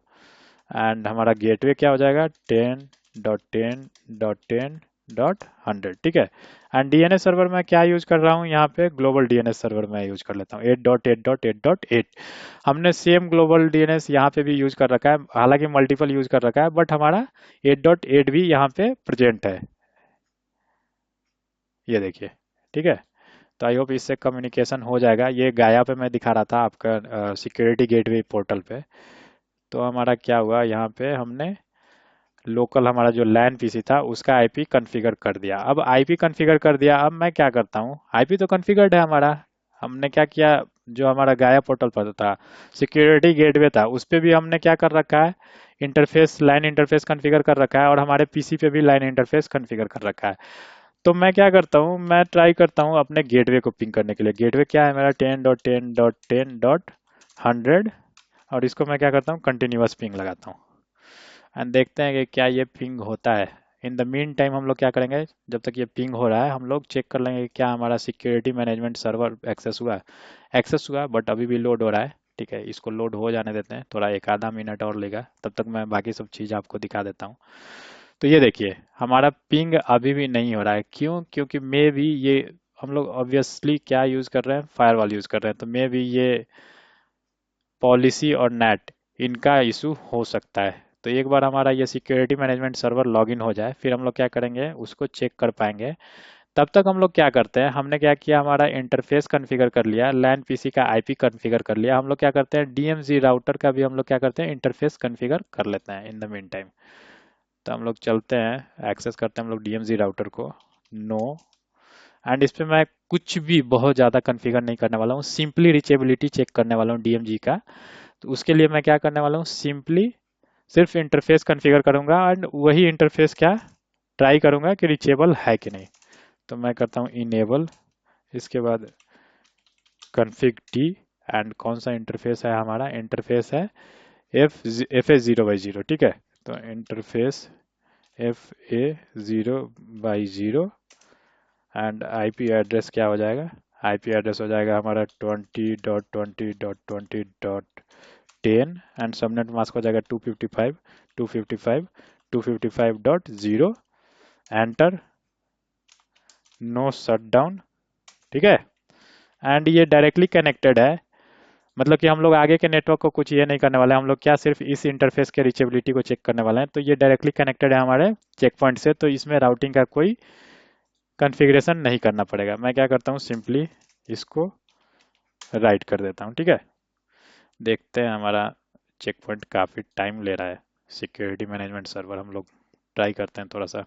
एंड हमारा गेटवे क्या हो जाएगा, 10.10.10.100। ठीक है, एंड डीएनएस सर्वर में क्या यूज कर रहा हूँ, यहाँ पे ग्लोबल डीएनएस सर्वर में यूज कर लेता हूँ 8.8.8.8। हमने सेम ग्लोबल डीएनएस यहाँ पे भी यूज कर रखा है, हालांकि मल्टीपल यूज कर रखा है, बट हमारा 8.8 भी यहाँ पे प्रेजेंट है, ये देखिए। ठीक है, तो आई होप इससे कम्युनिकेशन हो जाएगा। ये गाया पे मैं दिखा रहा था आपका सिक्योरिटी गेटवे पोर्टल पे। तो हमारा क्या हुआ, यहाँ पे हमने लोकल हमारा जो लैन पीसी था उसका आईपी कॉन्फ़िगर कर दिया। अब आईपी कॉन्फ़िगर कर दिया, अब मैं क्या करता हूँ, आईपी तो कॉन्फ़िगर्ड है हमारा। हमने क्या किया, जो हमारा गाया पोर्टल पर था सिक्योरिटी गेटवे था, उस पे भी हमने क्या कर रखा है, इंटरफेस लाइन इंटरफेस कॉन्फ़िगर कर रखा है। और हमारे पीसी पे भी लाइन इंटरफेस कॉन्फ़िगर कर रखा है। तो मैं क्या करता हूँ, मैं ट्राई करता हूँ अपने गेटवे को पिंग करने के लिए। गेटवे क्या है मेरा, 10.10.10.100। और इसको मैं क्या करता हूँ, कंटिन्यूअस पिंग लगाता हूँ। एंड देखते हैं कि क्या ये पिंग होता है। इन द मीन टाइम हम लोग क्या करेंगे, जब तक ये पिंग हो रहा है हम लोग चेक कर लेंगे कि क्या हमारा सिक्योरिटी मैनेजमेंट सर्वर एक्सेस हुआ है। एक्सेस हुआ, बट अभी भी लोड हो रहा है। ठीक है, इसको लोड हो जाने देते हैं, थोड़ा एक आधा मिनट और लेगा, तब तक मैं बाकी सब चीज़ आपको दिखा देता हूँ। तो ये देखिए हमारा पिंग अभी भी नहीं हो रहा है, क्यों, क्योंकि मे भी ये हम लोग ऑब्वियसली क्या यूज़ कर रहे हैं, फायरवॉल यूज़ कर रहे हैं। तो मे भी ये पॉलिसी और नेट इनका इशू हो सकता है। तो एक बार हमारा ये सिक्योरिटी मैनेजमेंट सर्वर लॉगिन हो जाए, फिर हम लोग क्या करेंगे, उसको चेक कर पाएंगे। तब तक हम लोग क्या करते हैं, हमने क्या किया, हमारा इंटरफेस कॉन्फ़िगर कर लिया, लैन पीसी का आईपी कॉन्फ़िगर कर लिया। हम लोग क्या करते हैं, डीएमजी राउटर का भी हम लोग क्या करते हैं, इंटरफेस कॉन्फ़िगर कर लेते हैं इन द मीन टाइम। तो हम लोग चलते हैं, एक्सेस करते हैं हम लोग डीएमजी राउटर को। नो, एंड इस पे मैं कुछ भी बहुत ज़्यादा कॉन्फ़िगर नहीं करने वाला हूँ, सिंपली रीचेबिलिटी चेक करने वाला हूँ डीएमजी का। तो उसके लिए मैं क्या करने वाला हूँ, सिंपली सिर्फ इंटरफेस कॉन्फ़िगर करूंगा। एंड वही इंटरफेस क्या ट्राई करूंगा कि रीचेबल है कि नहीं। तो मैं करता हूँ इनेबल, इसके बाद कॉन्फ़िग टी। एंड कौन सा इंटरफेस है, हमारा इंटरफेस है F A zero by zero. ठीक है, तो interface F A zero by zero. And IP address क्या हो जाएगा, आईपी एड्रेस हो जाएगा हमारा 20.20.20.10। एंड सबनेट मास्क हो जाएगा 255 255 255.0। Enter, no shut down. ठीक है, एंड ये डायरेक्टली कनेक्टेड है, मतलब कि हम लोग आगे के नेटवर्क को कुछ ये नहीं करने वाले हैं, हम लोग क्या सिर्फ इस इंटरफेस के रीचेबिलिटी को चेक करने वाले हैं। तो ये डायरेक्टली कनेक्टेड है हमारे चेक पॉइंट से, तो इसमें राउटिंग का कोई कॉन्फ़िगरेशन नहीं करना पड़ेगा। मैं क्या करता हूँ, सिंपली इसको राइट कर देता हूँ। ठीक है, देखते हैं हमारा चेक पॉइंट काफ़ी टाइम ले रहा है। सिक्योरिटी मैनेजमेंट सर्वर हम लोग ट्राई करते हैं थोड़ा सा,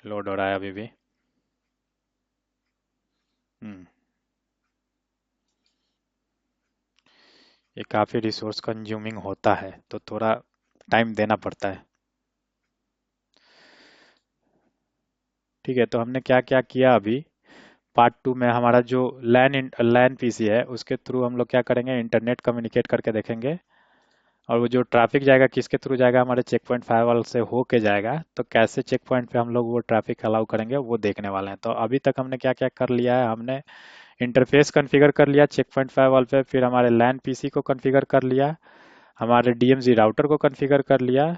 लोड हो रहा है अभी भी। हम्म, ये काफ़ी रिसोर्स कंज्यूमिंग होता है, तो थोड़ा टाइम देना पड़ता है। ठीक है, तो हमने क्या क्या किया अभी, पार्ट 2 में हमारा जो लैन पीसी है उसके थ्रू हम लोग क्या करेंगे, इंटरनेट कम्युनिकेट करके देखेंगे। और वो जो ट्रैफिक जाएगा किसके थ्रू जाएगा, हमारे चेक पॉइंट फायरवॉल से होके जाएगा, तो कैसे चेक पॉइंट पे हम लोग वो ट्रैफिक अलाउ करेंगे वो देखने वाले हैं। तो अभी तक हमने क्या क्या कर लिया है, हमने इंटरफेस कॉन्फ़िगर कर लिया चेक पॉइंट फायरवॉल पे, फिर हमारे लैन पीसी को कॉन्फ़िगर कर लिया, हमारे डीएमजी राउटर को कॉन्फ़िगर कर लिया।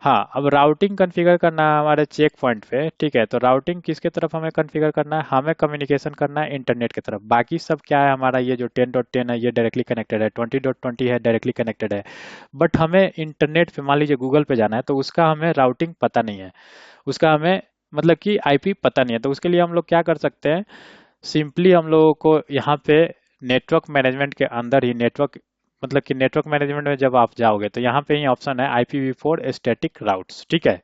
हाँ, अब राउटिंग कॉन्फ़िगर करना है हमारे चेक पॉइंट पे, ठीक है। तो राउटिंग किसके तरफ हमें कॉन्फ़िगर करना है, हमें कम्युनिकेशन करना है इंटरनेट की तरफ। बाकी सब क्या है, हमारा ये जो 10.10 है ये डायरेक्टली कनेक्टेड है, 20.20 है डायरेक्टली कनेक्टेड है। बट हमें इंटरनेट पे मान लीजिए गूगल पे जाना है तो उसका हमें राउटिंग पता नहीं है, उसका हमें मतलब कि आईपी पता नहीं है। तो उसके लिए हम लोग क्या कर सकते हैं, सिंपली हम लोगों को यहाँ पे नेटवर्क मैनेजमेंट के अंदर ही नेटवर्क मतलब कि नेटवर्क मैनेजमेंट में जब आप जाओगे तो यहाँ पे ही ऑप्शन है IPv4 स्टैटिक राउट्स, ठीक है।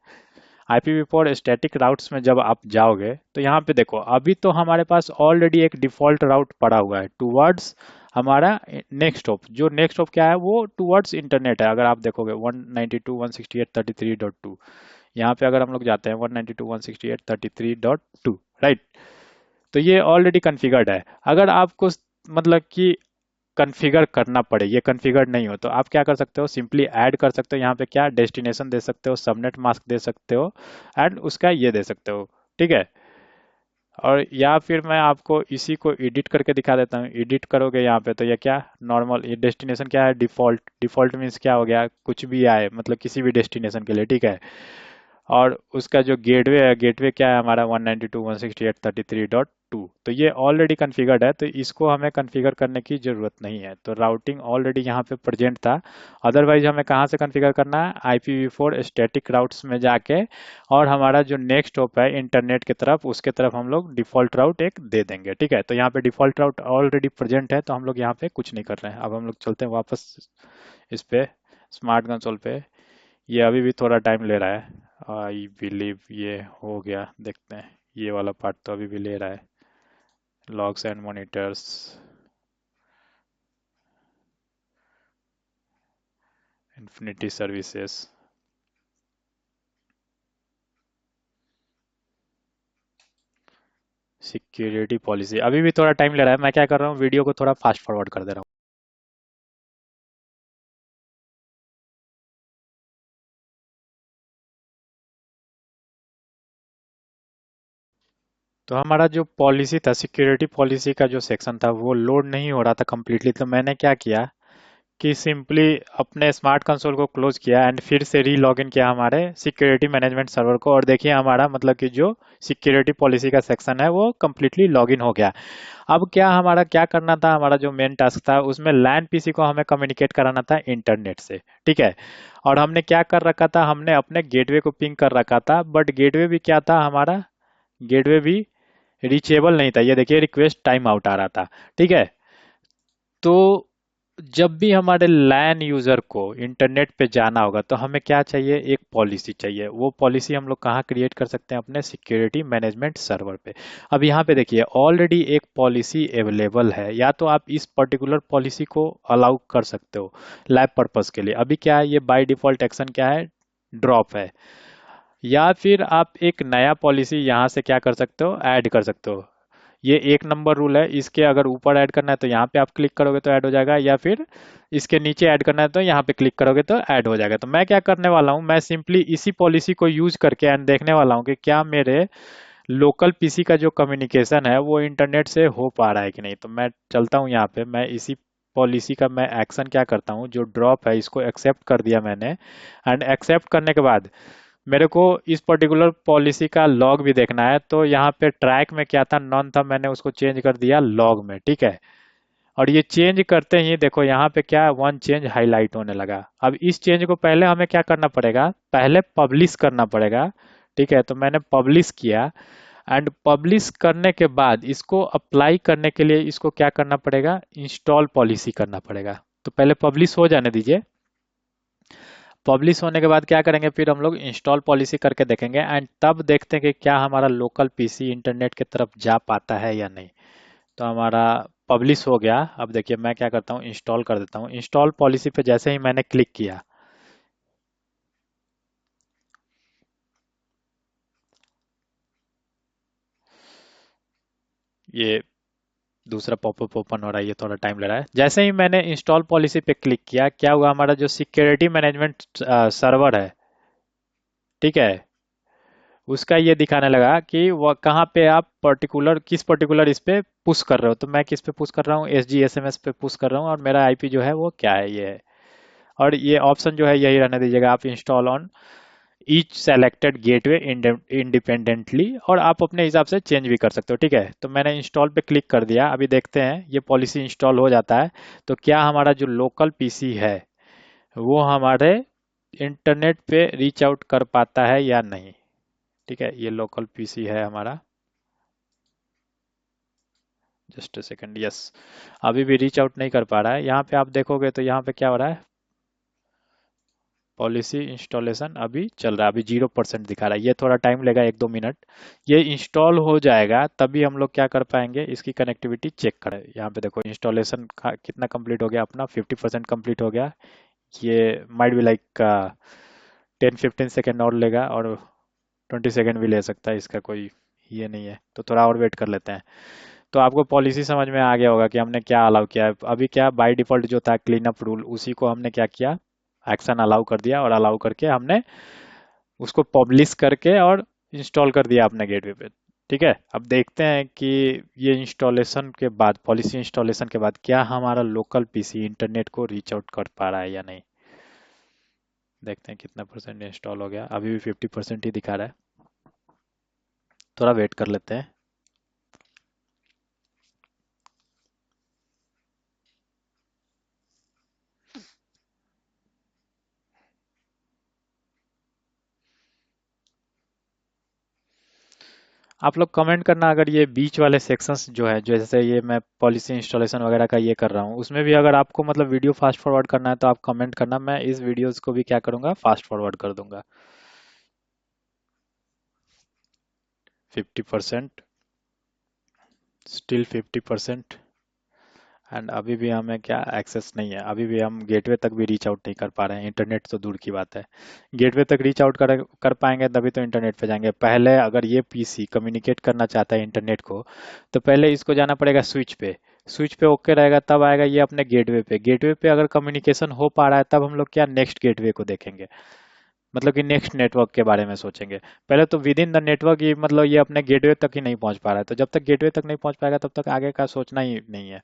IPv4 स्टैटिक राउट्स में जब आप जाओगे तो यहाँ पे देखो अभी तो हमारे पास ऑलरेडी एक डिफॉल्ट राउट पड़ा हुआ है टूवर्ड्स हमारा नेक्स्ट हॉप। जो नेक्स्ट हॉप क्या है, वो टूवर्ड्स इंटरनेट है। अगर आप देखोगे 192.168.33.2, यहाँ पे अगर हम लोग जाते हैं 192.168.33.2, राइट। तो ये ऑलरेडी कॉन्फ़िगर्ड है। अगर आपको मतलब कि कॉन्फ़िगर करना पड़े, ये कॉन्फ़िगर नहीं हो, तो आप क्या कर सकते हो, सिंपली ऐड कर सकते हो। यहाँ पे क्या डेस्टिनेशन दे सकते हो, सबनेट मास्क दे सकते हो, एंड उसका ये दे सकते हो, ठीक है। और या फिर मैं आपको इसी को एडिट करके दिखा देता हूँ। एडिट करोगे यहाँ पे तो ये क्या नॉर्मल, ये डेस्टिनेशन क्या है, डिफ़ॉल्ट। डिफ़ॉल्ट मीन्स क्या हो गया, कुछ भी आए मतलब किसी भी डेस्टिनेशन के लिए, ठीक है। और उसका जो गेटवे है, गेटवे क्या है हमारा 192.168.33.2। तो ये ऑलरेडी कॉन्फ़िगर्ड है, तो इसको हमें कॉन्फ़िगर करने की ज़रूरत नहीं है। तो राउटिंग ऑलरेडी यहाँ पे प्रेजेंट था। अदरवाइज हमें कहाँ से कॉन्फ़िगर करना है, IPv4 स्टैटिक राउट्स में जाके, और हमारा जो नेक्स्ट हॉप है इंटरनेट की तरफ, उसके तरफ हम लोग डिफ़ॉल्ट राउट एक दे देंगे, ठीक है। तो यहाँ पे डिफ़ॉल्ट राउट ऑलरेडी प्रेजेंट है, तो हम लोग यहाँ पे कुछ नहीं कर रहे हैं। अब हम लोग चलते हैं वापस इस पे स्मार्ट कंसोल पे। ये अभी भी थोड़ा टाइम ले रहा है। आई बिलीव ये हो गया, देखते हैं। ये वाला पार्ट तो अभी भी ले रहा है। Logs and monitors, infinity services, security policy, अभी भी थोड़ा टाइम ले रहा है। मैं क्या कर रहा हूँ, वीडियो को थोड़ा फास्ट फॉरवर्ड कर दे रहा हूँ। तो हमारा जो पॉलिसी था, सिक्योरिटी पॉलिसी का जो सेक्शन था वो लोड नहीं हो रहा था कंप्लीटली। तो मैंने क्या किया कि सिंपली अपने स्मार्ट कंसोल को क्लोज किया एंड फिर से री लॉगिन किया हमारे सिक्योरिटी मैनेजमेंट सर्वर को, और देखिए हमारा मतलब कि जो सिक्योरिटी पॉलिसी का सेक्शन है वो कम्प्लीटली लॉगिन हो गया। अब क्या हमारा क्या करना था, हमारा जो मेन टास्क था उसमें लैन पीसी को हमें कम्युनिकेट कराना था इंटरनेट से, ठीक है। और हमने क्या कर रखा था, हमने अपने गेटवे को पिंग कर रखा था, बट गेटवे भी क्या था हमारा, गेटवे भी रीचेबल नहीं था। ये देखिए रिक्वेस्ट टाइम आउट आ रहा था, ठीक है। तो जब भी हमारे लैन यूजर को इंटरनेट पे जाना होगा तो हमें क्या चाहिए, एक पॉलिसी चाहिए। वो पॉलिसी हम लोग कहाँ क्रिएट कर सकते हैं, अपने सिक्योरिटी मैनेजमेंट सर्वर पे। अब यहाँ पे देखिए ऑलरेडी एक पॉलिसी अवेलेबल है, या तो आप इस पर्टिकुलर पॉलिसी को अलाउ कर सकते हो लैब पर्पस के लिए। अभी क्या है, ये बाय डिफॉल्ट एक्शन क्या है, ड्रॉप है। या फिर आप एक नया पॉलिसी यहाँ से क्या कर सकते हो, ऐड कर सकते हो। ये एक नंबर रूल है, इसके अगर ऊपर ऐड करना है तो यहाँ पे आप क्लिक करोगे तो ऐड हो जाएगा, या फिर इसके नीचे ऐड करना है तो यहाँ पे क्लिक करोगे तो ऐड हो जाएगा। तो मैं क्या करने वाला हूँ, मैं सिंपली इसी पॉलिसी को यूज करके एंड देखने वाला हूँ कि क्या मेरे लोकल पीसी का जो कम्युनिकेशन है वो इंटरनेट से हो पा रहा है कि नहीं। तो मैं चलता हूँ यहाँ पे, मैं इसी पॉलिसी का मैं एक्शन क्या करता हूँ, जो ड्रॉप है इसको एक्सेप्ट कर दिया मैंने। एंड एक्सेप्ट करने के बाद मेरे को इस पर्टिकुलर पॉलिसी का लॉग भी देखना है। तो यहाँ पे ट्रैक में क्या था, नॉन था, मैंने उसको चेंज कर दिया लॉग में, ठीक है। और ये चेंज करते ही देखो यहाँ पे क्या वन चेंज हाईलाइट होने लगा। अब इस चेंज को पहले हमें क्या करना पड़ेगा, पहले पब्लिश करना पड़ेगा, ठीक है। तो मैंने पब्लिश किया, एंड पब्लिश करने के बाद इसको अप्लाई करने के लिए इसको क्या करना पड़ेगा, इंस्टॉल पॉलिसी करना पड़ेगा। तो पहले पब्लिश हो जाने दीजिए। पब्लिश होने के बाद क्या करेंगे, फिर हम लोग इंस्टॉल पॉलिसी करके देखेंगे, एंड तब देखते हैं कि क्या हमारा लोकल पीसी इंटरनेट की तरफ जा पाता है या नहीं। तो हमारा पब्लिश हो गया। अब देखिए मैं क्या करता हूँ, इंस्टॉल कर देता हूँ। इंस्टॉल पॉलिसी पे जैसे ही मैंने क्लिक किया, ये दूसरा पॉपअप ओपन हो रहा है, ये थोड़ा टाइम ले रहा है। जैसे ही मैंने इंस्टॉल पॉलिसी पे क्लिक किया, क्या हुआ, हमारा जो सिक्योरिटी मैनेजमेंट सर्वर है, ठीक है, उसका ये दिखाने लगा कि वह कहाँ पे आप पर्टिकुलर, किस पर्टिकुलर इस पे पुश कर रहे हो। तो मैं किस पे पुश कर रहा हूँ, S G S M S पे पुश कर रहा हूँ, और मेरा आईपी जो है वो क्या है, ये है। और ये ऑप्शन जो है यही रहने दीजिएगा, आप install on each selected gateway independently, और आप अपने हिसाब से चेंज भी कर सकते हो, ठीक है। तो मैंने इंस्टॉल पे क्लिक कर दिया, अभी देखते हैं ये पॉलिसी इंस्टॉल हो जाता है तो क्या हमारा जो लोकल पीसी है वो हमारे इंटरनेट पे रीच आउट कर पाता है या नहीं। ठीक है, ये लोकल पीसी है हमारा, जस्ट अ सेकंड, यस, अभी भी रीच आउट नहीं कर पा रहा है। यहाँ पे आप देखोगे तो यहाँ पे क्या हो रहा है, पॉलिसी इंस्टॉलेशन अभी चल रहा है, अभी 0% दिखा रहा है, ये थोड़ा टाइम लेगा, 1-2 मिनट। ये इंस्टॉल हो जाएगा तभी हम लोग क्या कर पाएंगे, इसकी कनेक्टिविटी चेक करें। यहाँ पे देखो इंस्टॉलेशन कितना कंप्लीट हो गया अपना, 50% कंप्लीट हो गया। ये माइट बी लाइक 10-15 सेकेंड और लेगा, और 20 सेकेंड भी ले सकता है, इसका कोई ये नहीं है, तो थोड़ा और वेट कर लेते हैं। तो आपको पॉलिसी समझ में आ गया होगा कि हमने क्या अलाउ किया है। अभी क्या बाय डिफॉल्ट जो था क्लीन अप रूल, उसी को हमने क्या किया, एक्शन अलाउ कर दिया, और अलाउ करके हमने उसको पब्लिश करके और इंस्टॉल कर दिया अपने गेटवे पे। ठीक है, अब देखते हैं कि ये इंस्टॉलेशन के बाद, पॉलिसी इंस्टॉलेशन के बाद, क्या हमारा लोकल पीसी इंटरनेट को रीच आउट कर पा रहा है या नहीं। देखते हैं कितना परसेंट इंस्टॉल हो गया, अभी भी 50% ही दिखा रहा है, थोड़ा वेट कर लेते हैं। आप लोग कमेंट करना, अगर ये बीच वाले सेक्शंस जो है, जैसे ये मैं पॉलिसी इंस्टॉलेशन वगैरह का ये कर रहा हूँ, उसमें भी अगर आपको मतलब वीडियो फास्ट फॉरवर्ड करना है तो आप कमेंट करना, मैं इस वीडियोस को भी क्या करूँगा, फास्ट फॉरवर्ड कर दूंगा। 50%, स्टिल 50%, एंड अभी भी हमें क्या एक्सेस नहीं है, अभी भी हम गेटवे तक भी रीच आउट नहीं कर पा रहे हैं, इंटरनेट तो दूर की बात है। गेटवे तक रीच आउट कर पाएंगे तभी तो इंटरनेट पे जाएंगे। पहले अगर ये पीसी कम्युनिकेट करना चाहता है इंटरनेट को, तो पहले इसको जाना पड़ेगा स्विच पे, स्विच पे ओके रहेगा तब आएगा ये अपने गेटवे पे, गेटवे पे अगर कम्युनिकेशन हो पा रहा है तब हम लोग क्या नेक्स्ट गेटवे को देखेंगे, मतलब कि नेक्स्ट नेटवर्क के बारे में सोचेंगे। पहले तो विद इन द नेटवर्क ये, मतलब ये अपने गेटवे तक ही नहीं पहुंच पा रहा है, तो जब तक गेटवे तक नहीं पहुंच पाएगा तब तक आगे का सोचना ही नहीं है।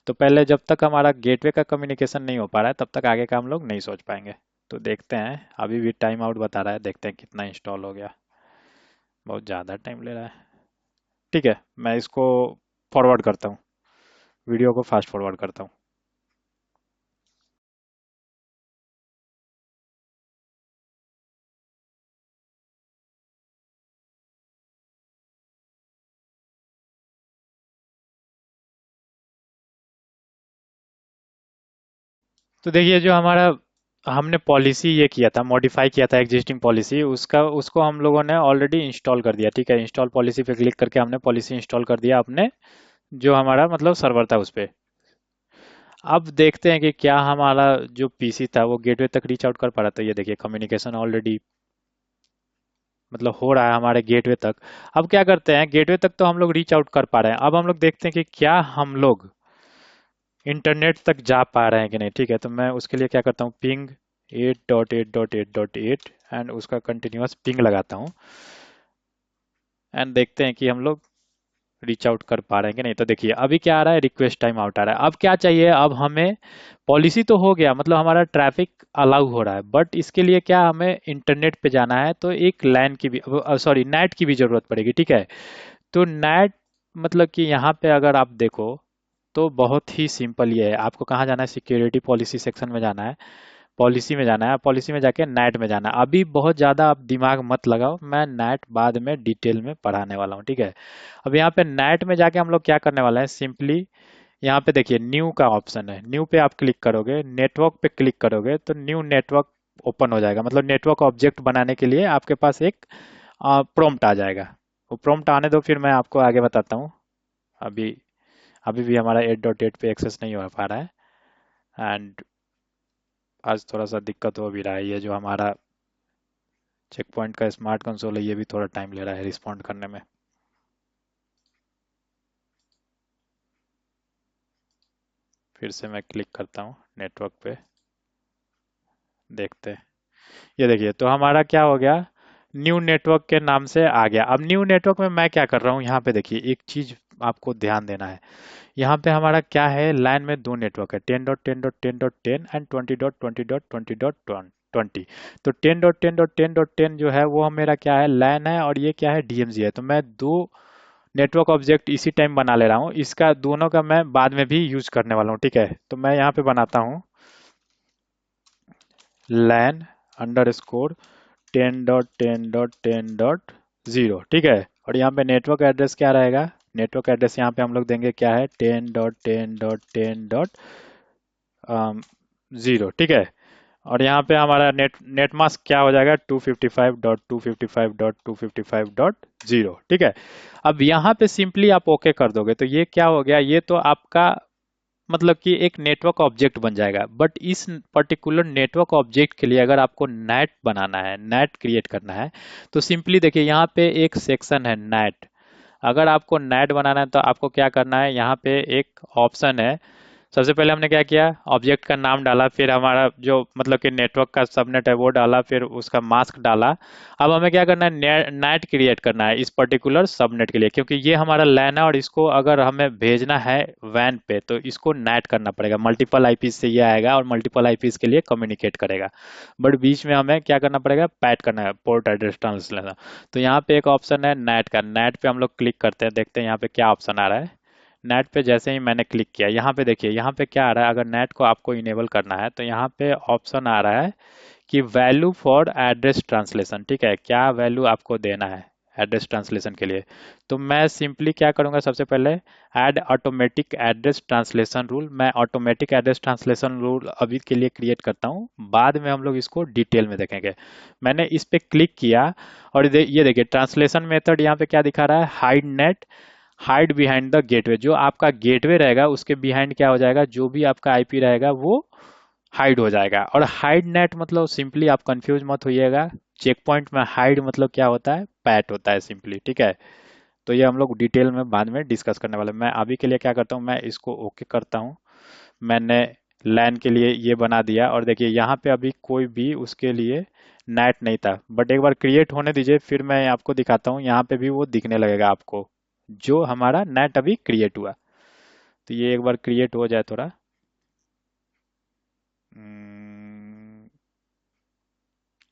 तो पहले जब तक हमारा गेटवे का कम्युनिकेशन नहीं हो पा रहा है तब तक आगे का हम लोग नहीं सोच पाएंगे। तो देखते हैं, अभी भी टाइम आउट बता रहा है, देखते हैं कितना इंस्टॉल हो गया, बहुत ज़्यादा टाइम ले रहा है। ठीक है, मैं इसको फॉरवर्ड करता हूँ, वीडियो को फास्ट फॉरवर्ड करता हूँ। तो देखिए, जो हमारा हमने पॉलिसी ये किया था, मॉडिफाई किया था एग्जिस्टिंग पॉलिसी, उसका उसको हम लोगों ने ऑलरेडी इंस्टॉल कर दिया। ठीक है, इंस्टॉल पॉलिसी पे क्लिक करके हमने पॉलिसी इंस्टॉल कर दिया अपने जो हमारा मतलब सर्वर था उस पे। अब देखते हैं कि क्या हमारा जो पीसी था वो गेटवे तक रीच आउट कर पा रहा था। ये देखिए कम्युनिकेशन ऑलरेडी मतलब हो रहा है हमारे गेटवे तक। अब क्या करते हैं, गेटवे तक तो हम लोग रीच आउट कर पा रहे हैं, अब हम लोग देखते हैं कि क्या हम लोग इंटरनेट तक जा पा रहे हैं कि नहीं। ठीक है, तो मैं उसके लिए क्या करता हूँ, पिंग 8.8.8.8 एंड उसका कंटिन्यूअस पिंग लगाता हूँ, एंड देखते हैं कि हम लोग रीच आउट कर पा रहे हैं कि नहीं। तो देखिए अभी क्या आ रहा है, रिक्वेस्ट टाइम आउट आ रहा है। अब क्या चाहिए, अब हमें पॉलिसी तो हो गया, मतलब हमारा ट्रैफिक अलाउ हो रहा है, बट इसके लिए क्या हमें इंटरनेट पे जाना है, तो एक लैन की भी, सॉरी नेट की भी जरूरत पड़ेगी। ठीक है, तो नेट मतलब कि यहाँ पे अगर आप देखो तो बहुत ही सिंपल ये है, आपको कहाँ जाना है, सिक्योरिटी पॉलिसी सेक्शन में जाना है, पॉलिसी में जाना है, पॉलिसी में जाके नेट में जाना है। अभी बहुत ज़्यादा आप दिमाग मत लगाओ, मैं नेट बाद में डिटेल में पढ़ाने वाला हूँ। ठीक है, अब यहाँ पे नेट में जाके हम लोग क्या करने वाले हैं, सिंपली यहाँ पे देखिए न्यू का ऑप्शन है, न्यू पे आप क्लिक करोगे, नेटवर्क पे क्लिक करोगे तो न्यू नेटवर्क ओपन हो जाएगा, मतलब नेटवर्क ऑब्जेक्ट बनाने के लिए आपके पास एक प्रॉम्प्ट आ जाएगा। वो प्रॉम्प्ट आने दो, फिर मैं आपको आगे बताता हूँ। अभी अभी भी हमारा 8.8 पे एक्सेस नहीं हो पा रहा है, एंड आज थोड़ा सा दिक्कत हो भी रहा है, ये जो हमारा चेक पॉइंट का स्मार्ट कंसोल है ये भी थोड़ा टाइम ले रहा है रिस्पॉन्ड करने में। फिर से मैं क्लिक करता हूँ नेटवर्क पे, देखते हैं। ये देखिए, तो हमारा क्या हो गया, न्यू नेटवर्क के नाम से आ गया। अब न्यू नेटवर्क में मैं क्या कर रहा हूँ, यहाँ पे देखिए एक चीज आपको ध्यान देना है। यहाँ पे हमारा क्या है, लाइन में दो नेटवर्क है, 10.10.10.10 एंड 20.20.20.20। तो 10.10.10.10 जो है वो मेरा क्या है, लैन है, और ये क्या है, डीएमजी है। तो मैं दो नेटवर्क ऑब्जेक्ट इसी टाइम बना ले रहा हूँ, इसका दोनों का मैं बाद में भी यूज करने वाला हूँ, ठीक है। तो मैं यहाँ पे बनाता हूँ लैन अंडर स्कोर 10.10.10.0, ठीक है। और यहाँ पे नेटवर्क एड्रेस क्या रहेगा, नेटवर्क एड्रेस यहाँ पे हम लोग देंगे क्या है, 10.10.10.0, ठीक है। और यहाँ पे हमारा नेट मास्क क्या हो जाएगा, 255.255.255.0, ठीक है। अब यहाँ पे सिंपली आप ओके कर दोगे तो ये क्या हो गया, ये तो आपका मतलब कि एक नेटवर्क ऑब्जेक्ट बन जाएगा। बट इस पर्टिकुलर नेटवर्क ऑब्जेक्ट के लिए अगर आपको नेट बनाना है, नेट क्रिएट करना है, तो सिंपली देखिए यहाँ पे एक सेक्शन है नेट। अगर आपको नेट बनाना है तो आपको क्या करना है, यहाँ पे एक ऑप्शन है। सबसे पहले हमने क्या किया, ऑब्जेक्ट का नाम डाला, फिर हमारा जो मतलब कि नेटवर्क का सबनेट है वो डाला, फिर उसका मास्क डाला। अब हमें क्या करना है, नेट क्रिएट करना है इस पर्टिकुलर सबनेट के लिए, क्योंकि ये हमारा लैन है और इसको अगर हमें भेजना है वैन पे तो इसको नेट करना पड़ेगा। मल्टीपल आईपी से ये आएगा और मल्टीपल आईपीज के लिए कम्युनिकेट करेगा। बट बीच में हमें क्या करना पड़ेगा, पैट करना है, पोर्ट एड्रेस ट्रांसलेशन। तो यहाँ पे एक ऑप्शन है नेट का, नेट पे हम लोग क्लिक करते हैं, देखते हैं यहाँ पे क्या ऑप्शन आ रहा है। नेट पे जैसे ही मैंने क्लिक किया, यहाँ पे देखिए यहाँ पे क्या आ रहा है, अगर नेट को आपको इनेबल करना है तो यहाँ पे ऑप्शन आ रहा है कि वैल्यू फॉर एड्रेस ट्रांसलेशन, ठीक है, क्या वैल्यू आपको देना है एड्रेस ट्रांसलेशन के लिए। तो मैं सिंपली क्या करूंगा, सबसे पहले add automatic address translation rule. मैं ऑटोमेटिक एड्रेस ट्रांसलेशन रूल अभी के लिए क्रिएट करता हूँ, बाद में हम लोग इसको डिटेल में देखेंगे। मैंने इस पे क्लिक किया और ये देखिए ट्रांसलेशन मेथड यहाँ पे क्या दिखा रहा है, hide net, hide behind the gateway. जो आपका गेटवे रहेगा उसके बिहाइंड क्या हो जाएगा, जो भी आपका आईपी रहेगा वो हाइड हो जाएगा। और हाइड नेट मतलब सिंपली आप कंफ्यूज मत होइएगा, चेक पॉइंट में हाइड मतलब क्या होता है, पैट होता है सिंपली, ठीक है। तो ये हम लोग डिटेल में बाद में डिस्कस करने वाले हैं। मैं अभी के लिए क्या करता हूँ, मैं इसको ओके करता हूँ। मैंने लैन के लिए ये बना दिया और देखिए यहाँ पे अभी कोई भी उसके लिए नेट नहीं था, बट एक बार क्रिएट होने दीजिए, फिर मैं आपको दिखाता हूँ, यहाँ पे भी वो दिखने लगेगा आपको जो हमारा नेट अभी क्रिएट हुआ। तो ये एक बार क्रिएट हो जाए थोड़ा,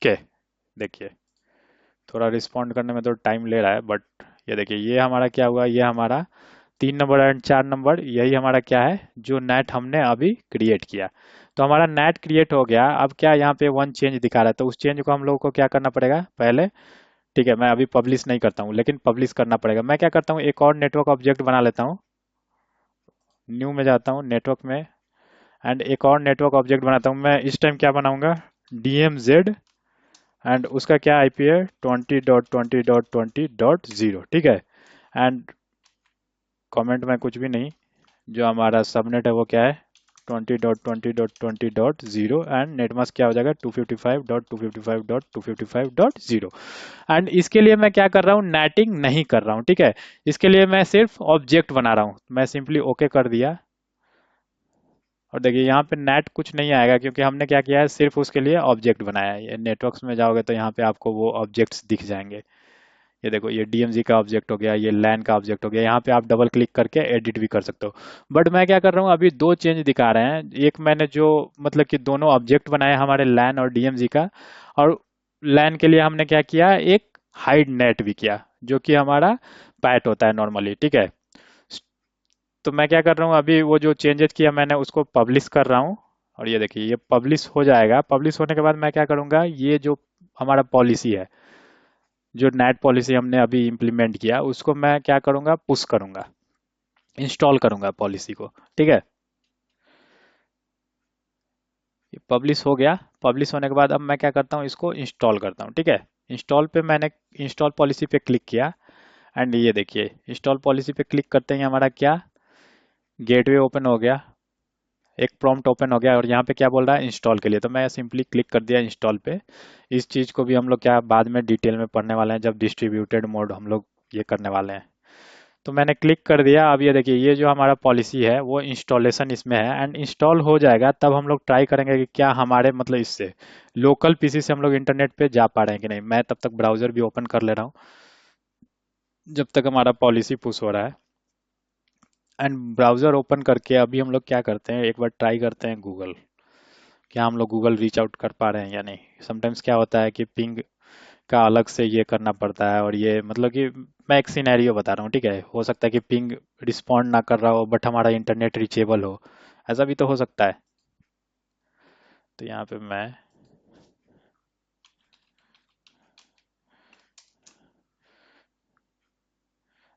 के देखिए थोड़ा रिस्पॉन्ड करने में तो टाइम ले रहा है, बट ये देखिए ये हमारा क्या हुआ, ये हमारा 3 नंबर एंड 4 नंबर, यही हमारा क्या है, जो नेट हमने अभी क्रिएट किया। तो हमारा नेट क्रिएट हो गया। अब क्या यहाँ पे वन चेंज दिखा रहा है, तो उस चेंज को हम लोगों को क्या करना पड़ेगा पहले, ठीक है। मैं अभी पब्लिश नहीं करता हूँ, लेकिन पब्लिश करना पड़ेगा। मैं क्या करता हूँ, एक और नेटवर्क ऑब्जेक्ट बना लेता हूँ, न्यू में जाता हूँ नेटवर्क में, एंड एक और नेटवर्क ऑब्जेक्ट बनाता हूँ। मैं इस टाइम क्या बनाऊंगा, DMZ, एंड उसका क्या आईपी है, 20.20.20.0, ठीक है। एंड कमेंट में कुछ भी नहीं, जो हमारा सबनेट है वो क्या है, 20.20.20.0, एंड नेटमास्क क्या हो जाएगा, 255.255.255.0। एंड इसके लिए मैं क्या कर रहा हूँ, नेटिंग नहीं कर रहा हूँ, ठीक है। इसके लिए मैं सिर्फ ऑब्जेक्ट बना रहा हूँ। मैं सिंपली ओके कर दिया और देखिए यहाँ पे नेट कुछ नहीं आएगा, क्योंकि हमने क्या किया है, सिर्फ उसके लिए ऑब्जेक्ट बनाया है। ये नेटवर्क्स में जाओगे तो यहाँ पे आपको वो ऑब्जेक्ट्स दिख जाएंगे। ये देखो ये DMZ का ऑब्जेक्ट हो गया, ये लैन का ऑब्जेक्ट हो गया। यहाँ पे आप डबल क्लिक करके एडिट भी कर सकते हो। बट मैं क्या कर रहा हूँ, अभी दो चेंज दिखा रहे हैं। एक मैंने जो मतलब कि दोनों ऑब्जेक्ट बनाए हमारे लैन और DMZ का, और लैन के लिए हमने क्या किया, एक हाइड नेट भी किया, जो कि हमारा पैट होता है नॉर्मली, ठीक है। तो मैं क्या कर रहा हूँ, अभी वो जो चेंजेस किया मैंने उसको पब्लिश कर रहा हूँ। और ये देखिए ये पब्लिश हो जाएगा। पब्लिश होने के बाद मैं क्या करूँगा, ये जो हमारा पॉलिसी है, जो नेट पॉलिसी हमने अभी इम्प्लीमेंट किया, उसको मैं क्या करूँगा, पुश करूँगा, इंस्टॉल करूँगा पॉलिसी को, ठीक है। ये पब्लिश हो गया। पब्लिश होने के बाद अब मैं क्या करता हूँ, इसको इंस्टॉल करता हूँ, ठीक है। इंस्टॉल पे मैंने इंस्टॉल पॉलिसी पे क्लिक किया, एंड ये देखिए इंस्टॉल पॉलिसी पे क्लिक करते ही हमारा क्या, गेटवे ओपन हो गया, एक प्रॉम्प्ट ओपन हो गया, और यहाँ पे क्या बोल रहा है, इंस्टॉल के लिए। तो मैं सिंपली क्लिक कर दिया इंस्टॉल पे। इस चीज़ को भी हम लोग क्या बाद में डिटेल में पढ़ने वाले हैं, जब डिस्ट्रीब्यूटेड मोड हम लोग ये करने वाले हैं। तो मैंने क्लिक कर दिया। अब ये देखिए, ये जो हमारा पॉलिसी है वो इंस्टॉलेशन इसमें है, एंड इंस्टॉल हो जाएगा तब हम लोग ट्राई करेंगे कि क्या हमारे मतलब इससे लोकल पीसी से हम लोग इंटरनेट पे जा पा रहे हैं कि नहीं। मैं तब तक ब्राउजर भी ओपन कर ले रहा हूँ जब तक हमारा पॉलिसी पुश हो रहा है। एंड ब्राउजर ओपन करके अभी हम लोग क्या करते हैं, एक बार ट्राई करते हैं गूगल। क्या हम लोग गूगल रीच आउट कर पा रहे हैं या नहीं। समटाइम्स क्या होता है कि पिंग का अलग से ये करना पड़ता है, और ये मतलब कि मैं एक सिनेरियो बता रहा हूँ, ठीक है। हो सकता है कि पिंग रिस्पॉन्ड ना कर रहा हो बट हमारा इंटरनेट रीचेबल हो, ऐसा भी तो हो सकता है। तो यहाँ पे मैं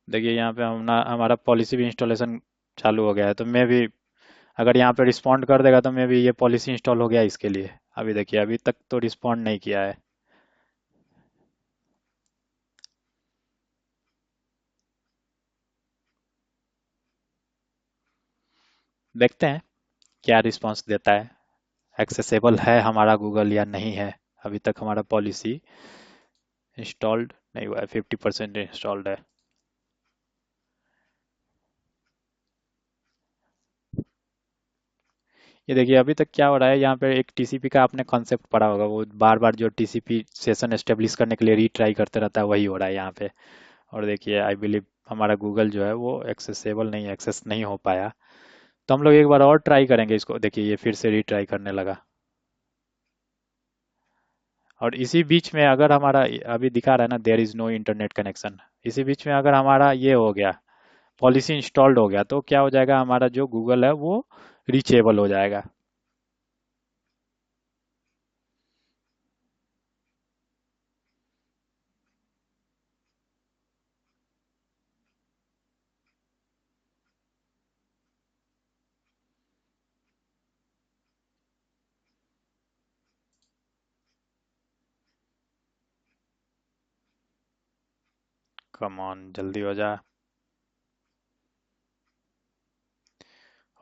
देखिए, यहाँ पे हम ना हमारा पॉलिसी भी इंस्टॉलेशन चालू हो गया है, तो मैं भी अगर यहाँ पे रिस्पॉन्ड कर देगा तो मैं भी ये पॉलिसी इंस्टॉल हो गया इसके लिए। अभी देखिए, अभी तक तो रिस्पॉन्ड नहीं किया है। देखते हैं क्या रिस्पॉन्स देता है, एक्सेसिबल है हमारा गूगल या नहीं है। अभी तक हमारा पॉलिसी इंस्टॉल्ड नहीं हुआ है, 50% इंस्टॉल्ड है। ये देखिए, अभी तक क्या हो रहा है, यहाँ पे एक टीसीपी का आपने कॉन्सेप्ट पढ़ा होगा, वो बार बार जो टीसीपी सेशन एस्टेब्लिश करने के लिए रीट्राई करते रहता है, वही हो रहा है यहाँ पे। और देखिए, आई बिलीव हमारा गूगल जो है वो एक्सेसिबल नहीं, एक्सेस नहीं हो पाया। तो हम लोग एक बार और ट्राई करेंगे इसको। देखिए, ये फिर से रीट्राई करने लगा। और इसी बीच में अगर हमारा अभी दिखा रहा है ना, there is no internet connection, इसी बीच में अगर हमारा ये हो गया, पॉलिसी इंस्टॉल्ड हो गया, तो क्या हो जाएगा, हमारा जो गूगल है वो रीचेबल हो जाएगा। कम ऑन, जल्दी हो जा।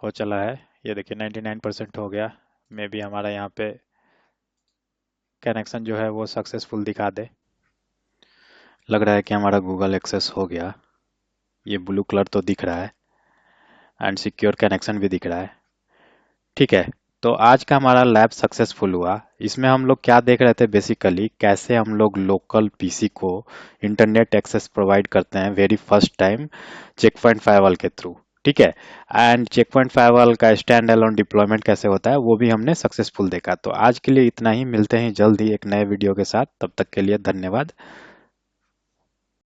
हो चला है। ये देखिए 99% हो गया। मे भी हमारा यहाँ पे कनेक्शन जो है वो सक्सेसफुल दिखा दे। लग रहा है कि हमारा गूगल एक्सेस हो गया। ये ब्लू कलर तो दिख रहा है, एंड सिक्योर कनेक्शन भी दिख रहा है। ठीक है। तो आज का हमारा लैब सक्सेसफुल हुआ। इसमें हम लोग क्या देख रहे थे, बेसिकली कैसे हम लोग लोकल पीसी को इंटरनेट एक्सेस प्रोवाइड करते हैं very first time Check Point firewall के थ्रू। ठीक है। एंड चेक पॉइंट फायरवॉल का स्टैंड अलोन डिप्लॉयमेंट कैसे होता है वो भी हमने सक्सेसफुल देखा। तो आज के लिए इतना ही, मिलते हैं जल्द ही एक नए वीडियो के साथ। तब तक के लिए धन्यवाद।